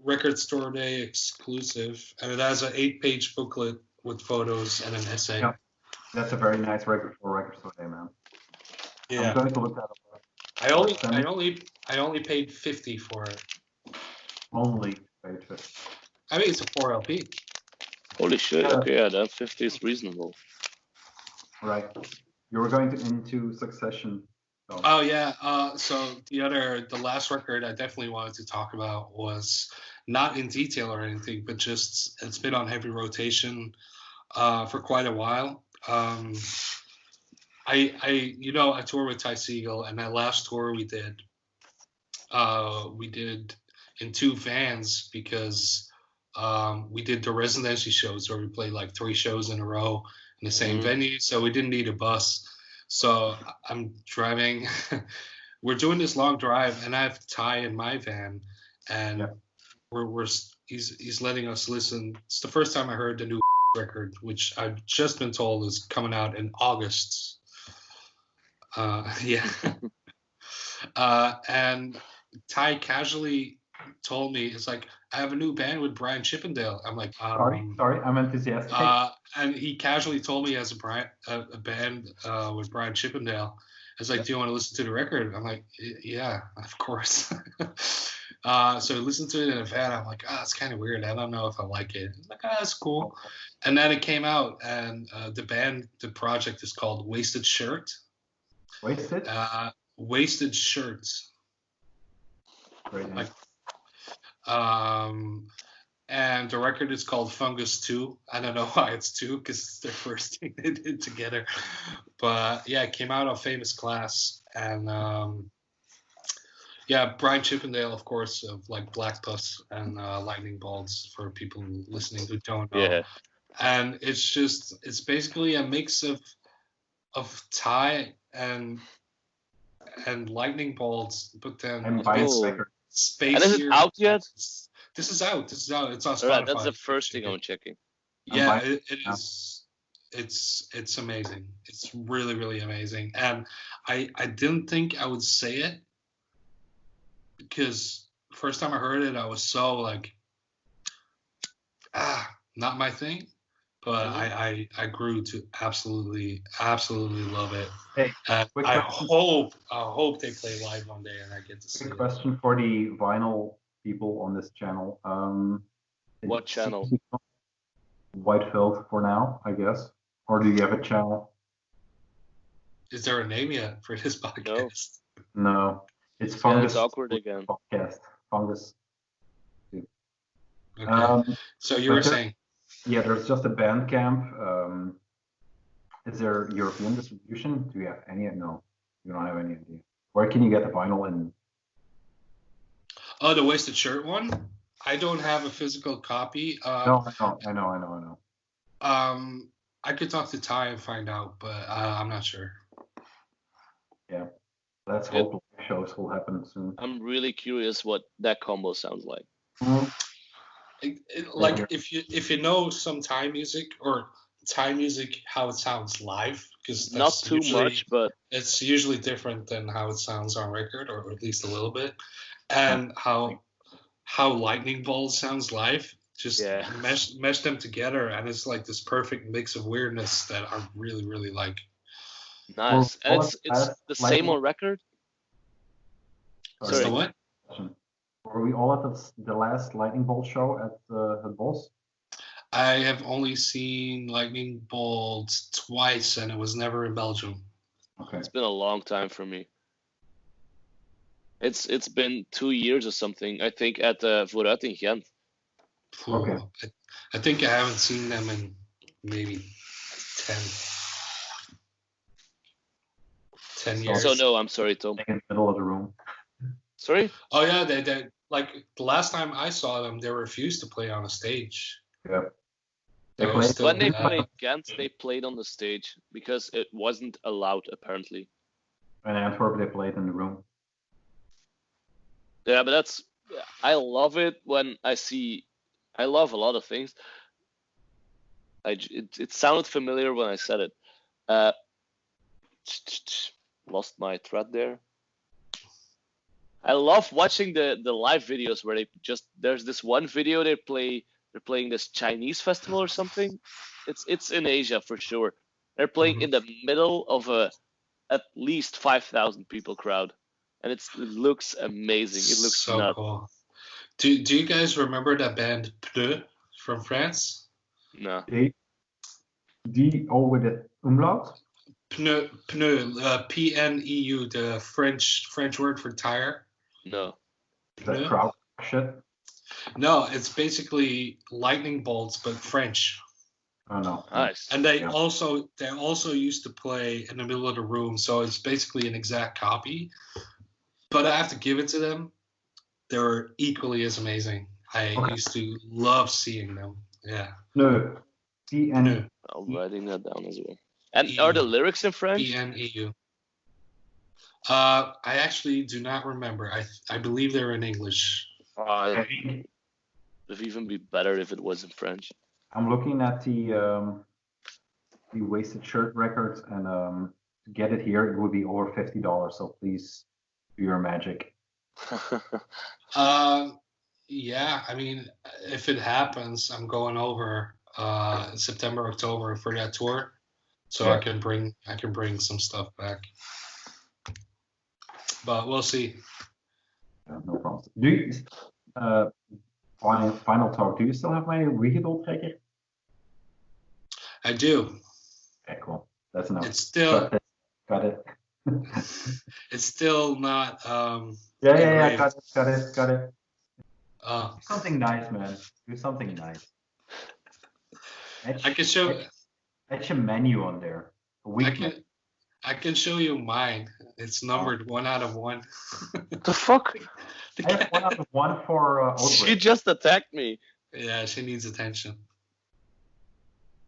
Record Store Day exclusive, and it has an 8-page booklet with photos and an essay. Yeah. That's a very nice record for Record Store Day, man. Yeah. I'm going to look that up. I only paid $50 for it. Only paid $50. I mean, it's a 4 LP. Holy shit! Okay, yeah, that 50 is reasonable. Right. You were going into Succession. So. Oh yeah. So the last record I definitely wanted to talk about was not in detail or anything, but just it's been on heavy rotation for quite a while. I tour with Ty Segall, and that last tour we did in 2 vans because we did the residency shows where we played like 3 shows in a row in the same venue, so we didn't need a bus. So I'm driving. We're doing this long drive, and I have Ty in my van, and he's letting us listen. It's the first time I heard the new record, which I've just been told is coming out in August. Yeah. And Ty casually told me, it's like, I have a new band with Brian Chippendale. I'm like, Sorry, I'm enthusiastic. and he casually told me he has a band with Brian Chippendale. It's like, do you want to listen to the record? I'm like, yeah, of course. So I listened to it in a van. I'm like, it's kind of weird. I don't know if I like it. I'm like, it's cool. And then it came out, and the project is called Wasted Shirt. Wasted? Wasted Shirts. Great name. Like, and the record is called Fungus 2. I don't know why it's 2, because it's their first thing they did together. But yeah, it came out on Famous Glass. And yeah, Brian Chippendale, of course, of like Black Pus and Lightning Bolts, for people listening who don't know. Yeah. And it's basically a mix of Thai and Lightning Bolts, but then And space. And is it out yet? This is out. It's on Spotify. Alright, that's the first thing I'm checking. Yeah, it is. It's amazing. It's really, really amazing. And I didn't think I would say it, because first time I heard it, I was so like, not my thing. But I grew to absolutely love it. Hey, I hope they play live one day and I get to see it. Question for the vinyl people on this channel. What channel? White Filth for now, I guess. Or do you have a channel? Is there a name yet for this podcast? No. It's Fungus. It's awkward again. Podcast. Fungus. Okay. So you were saying? Yeah, there's just a Bandcamp. Is there European distribution? Do you have any? No, you don't have any idea. Where can you get the vinyl in? Oh, the Wasted Shirt one? I don't have a physical copy. No, I know. I could talk to Ty and find out, but I'm not sure. Yeah, let's hope shows will happen soon. I'm really curious what that combo sounds like. Mm-hmm. Like if you know some Thai music, or Thai music, how it sounds live, because not too much, but it's usually different than how it sounds on record, or at least a little bit, and how Lightning Bolt sounds live. Just mesh them together, and it's like this perfect mix of weirdness that I really, really like. Nice. And it's the same on record? Sorry. What? Were we all at the last Lightning Bolt show at the Boss? I have only seen Lightning Bolt twice, and it was never in Belgium. Okay. It's been a long time for me. It's been 2 years or something, I think, at the Vooruit in Ghent. Okay. I think I haven't seen them in maybe 10 years. So no, I'm sorry, Tom. In the middle of the room. Sorry? Oh yeah, they like the last time I saw them, they refused to play on a stage. Yeah. When they played Ghent, they played on the stage because it wasn't allowed, apparently. And Antwerp, they played in the room. Yeah, but I love it when I love a lot of things. It sounded familiar when I said it. Lost my thread there. I love watching the live videos where there's this one video they're playing this Chinese festival or something. It's in Asia for sure. They're playing in the middle of at least 5,000 people crowd, and it looks amazing. It looks so nuts. Cool. Do you guys remember that band Pneu from France? No. D-O with the umlaut? Pneu, P-N-E-U, the French word for tire. No. Is that crowd shit? No, it's basically Lightning Bolts, but French. Oh no. Nice. And they also used to play in the middle of the room, so it's basically an exact copy. But I have to give it to them. They were equally as amazing. I used to love seeing them. Yeah. No. P-N. I'm writing that down as well. And are the lyrics in French? P-N-E-U. I actually do not remember. I believe they're in English. It would even be better if it was in French. I'm looking at the Wasted Shirt records, and to get it here, it would be over $50. So please do your magic. Yeah, I mean, if it happens, I'm going over in September, October for that tour, so Yeah. I can bring some stuff back. But we'll see. No problem. Do you, final talk, do you still have my Rubben? I do. Okay, cool. That's enough. It's still Got it. it's still not Yeah, engraved. got it. Uh, Do something nice, man. Do something nice. I can show Etch a menu on there. A week menu. I can show you mine. It's numbered 1 out of 1. The fuck? I have 1 out of 1 for She Outbreak. just attacked me. Yeah, she needs attention.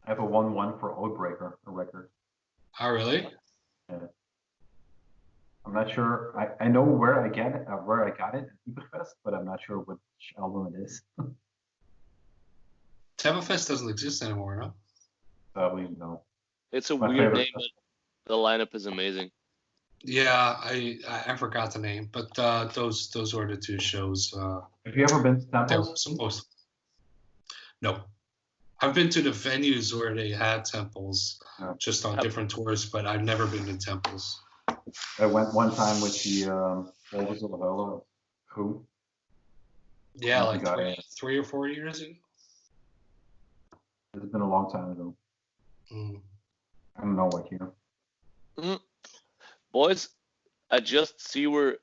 I have a 1-1 for Outbreaker, a record. Oh, really? Yeah. I'm not sure. I know where I got it at Iberfest, but I'm not sure which album it is. Tabafest doesn't exist anymore, no? Probably no. It's a My weird favorite name, but the lineup is amazing. Yeah, I forgot the name, but those were the 2 shows. Have you ever been to That Temples? was supposed. No, I've been to the venues where they had temples, just on different tours, but I've never been to temples. I went one time with the Wolves of the Hollow crew. Yeah, like 3 or 4 years ago. It's been a long time ago. I don't know what year. Boys, I just see we're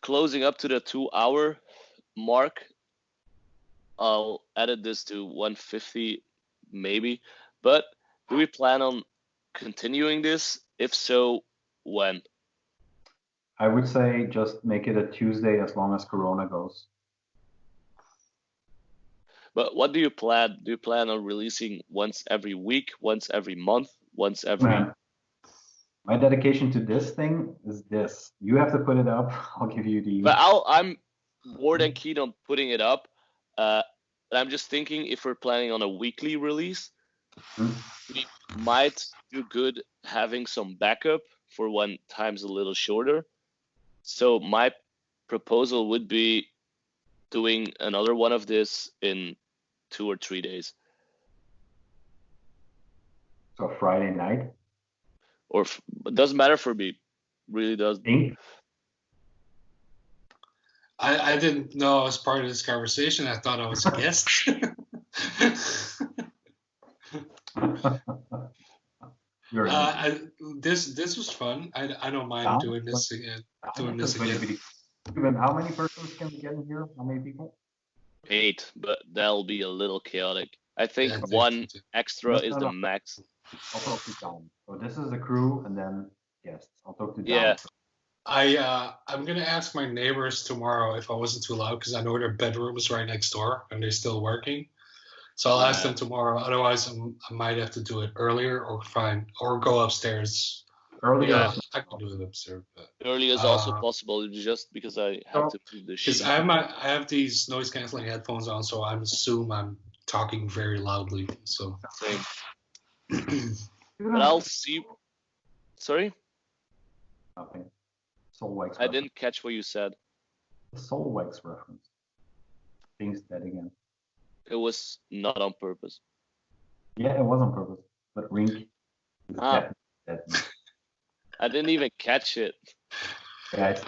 closing up to the 2-hour mark. I'll edit this to 150 maybe, but do we plan on continuing this? If so, when? I would say just make it a Tuesday as long as Corona goes. But what do you plan? Do you plan on releasing once every week, once every month, once every... My dedication to this thing is this. You have to put it up. I'll give you the... But I'm more than keen on putting it up. But I'm just thinking if we're planning on a weekly release, we might do good having some backup for when time's a little shorter. So my proposal would be doing another one of this in 2 or 3 days. So Friday night? Or it doesn't matter for me. Really doesn't. I didn't know I was part of this conversation. I thought I was a guest. This was fun. I don't mind doing this again. How many persons can we get in here? How many people? 8, but that'll be a little chaotic. I think 1 extra is the max. I'll talk to Don. So this is the crew and then guests. I'll talk to Don. Yeah. I'm gonna ask my neighbors tomorrow if I wasn't too loud, because I know their bedroom is right next door and they're still working. So I'll ask them tomorrow. Otherwise, I might have to do it earlier or go upstairs. Earlier, I can do it upstairs. But, early is also possible, just because I have to move the sheet. Because I have these noise canceling headphones on, so I assume I'm talking very loudly. So same. But I'll see. Sorry? Nothing. Soulwax. I didn't catch what you said. The Soulwax reference. Things dead again. It was not on purpose. Yeah, it was on purpose. But Rienk is dead. I didn't even catch it. Guys.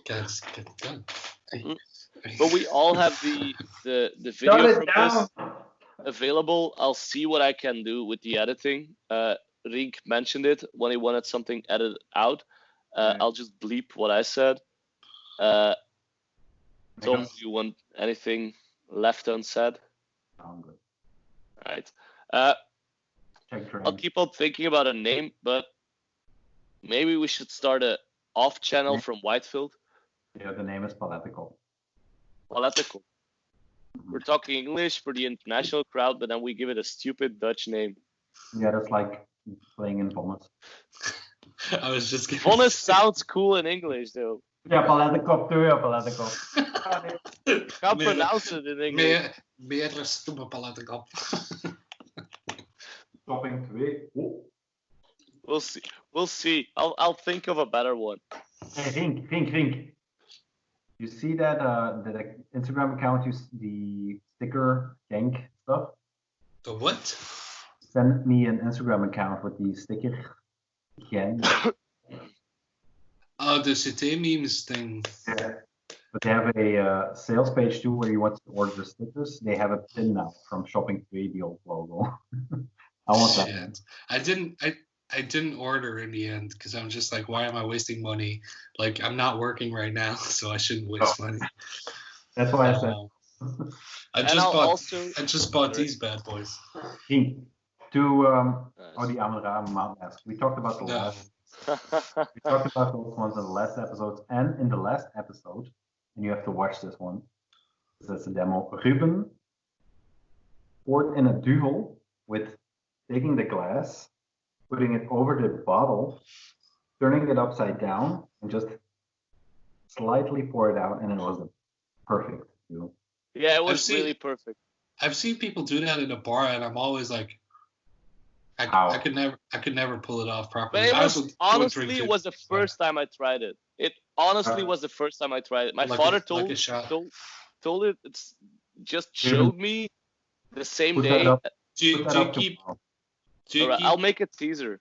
Guys, get it done. But we all have the video from this available. I'll see what I can do with the editing. Rienk mentioned it when he wanted something edited out. I'll just bleep what I said. Tom, do you want anything left unsaid? I'm good. All right. I'll keep on thinking about a name, but maybe we should start a off channel from Whitefield. Yeah, the name is Political. Political. We're talking English for the international crowd, but then we give it a stupid Dutch name. Yeah, that's like playing in Vonnis. I was just kidding. Vonnis sounds cool in English, though. Yeah, Political too, yeah, Political. Can't pronounce it in English. Meer stoepen Political. Topping 2. We'll see. I'll think of a better one. Hey, Rienk. You see that that Instagram account, the sticker yank stuff? The what? Send me an Instagram account with the sticker yank. Oh, the CT memes thing. Yeah. But they have a sales page too where you want to order the stickers. They have a pin now from Shopping 3, the old logo. I want that. Shit. I didn't order in the end because I'm just like, why am I wasting money? Like, I'm not working right now, so I shouldn't waste money. That's why I said. I just bought these bad boys. Rienk, to the Amara Mount mask. We talked about the last. We talked about those ones in the last episodes, and in the last episode, and you have to watch this one. That's a demo. Rubben poured in a Duvel with taking the glass, putting it over the bottle, turning it upside down, and just slightly pour it out, and it was a perfect Duvel. Yeah, it was really perfect. I've seen people do that in a bar, and I'm always like, I could never pull it off properly. But it was the first time I tried it. It honestly was the first time I tried it. My father told it. It's just showed me the same day. I'll make a teaser.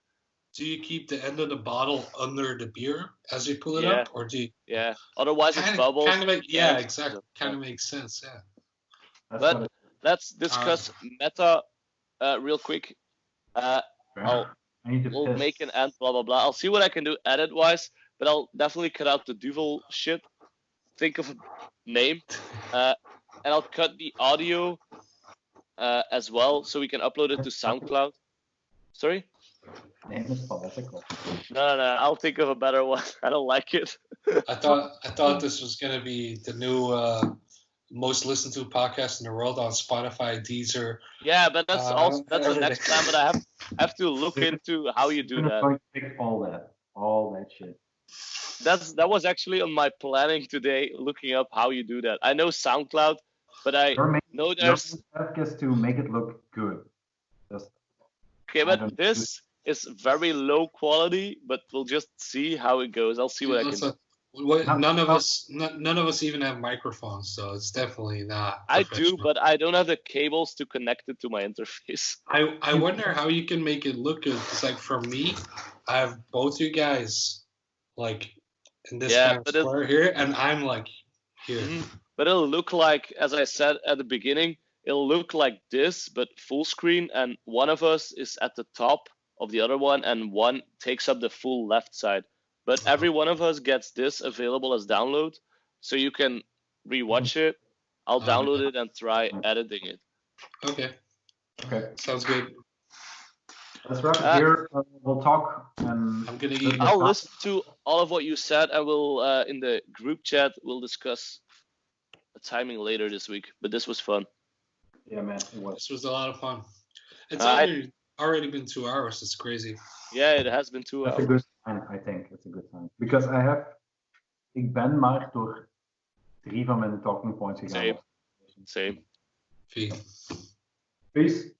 Do you keep the end of the bottle under the beer as you pull it up, or do you? Yeah. Otherwise, it bubbles. Exactly. Kind of makes sense. Yeah. But let's discuss meta real quick. We'll make an end, blah blah blah. I'll see what I can do edit wise, but I'll definitely cut out the Duvel shit. Think of a name, and I'll cut the audio as well, so we can upload it to SoundCloud. Sorry? Name is political. No. I'll think of a better one. I don't like it. I thought this was gonna be the new most listened to podcast in the world on Spotify, Deezer. Yeah, but that's the next plan. But I have to look into how you do that. Pick all that shit. That was actually on my planning today, looking up how you do that. I know SoundCloud, but I know there's. Your task is to make it look good. Okay, but this is very low quality. But we'll just see how it goes. I'll see what I can do. None of us even have microphones, so it's definitely not. I do, but I don't have the cables to connect it to my interface. I wonder how you can make it look good. Because like for me, I have both you guys like in this kind of square here, and I'm like here. But it'll look like, as I said at the beginning, it'll look like this, but full screen, and one of us is at the top of the other one, and one takes up the full left side. But every one of us gets this available as download, so you can rewatch it. I'll download it and try editing it. Okay. Sounds good. Let's wrap it here. We'll talk. I'll listen to all of what you said, and we'll in the group chat we'll discuss a timing later this week. But this was fun. Yeah, man. This was a lot of fun. It's already been 2 hours. It's crazy. Yeah, it has been 2 hours. That's a good sign, I think. It's a good sign. Because ik ben maar door 3 van mijn talking points gegaan. Same. Peace.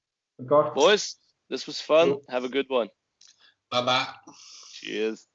Boys, this was fun. Have a good one. Bye-bye. Cheers.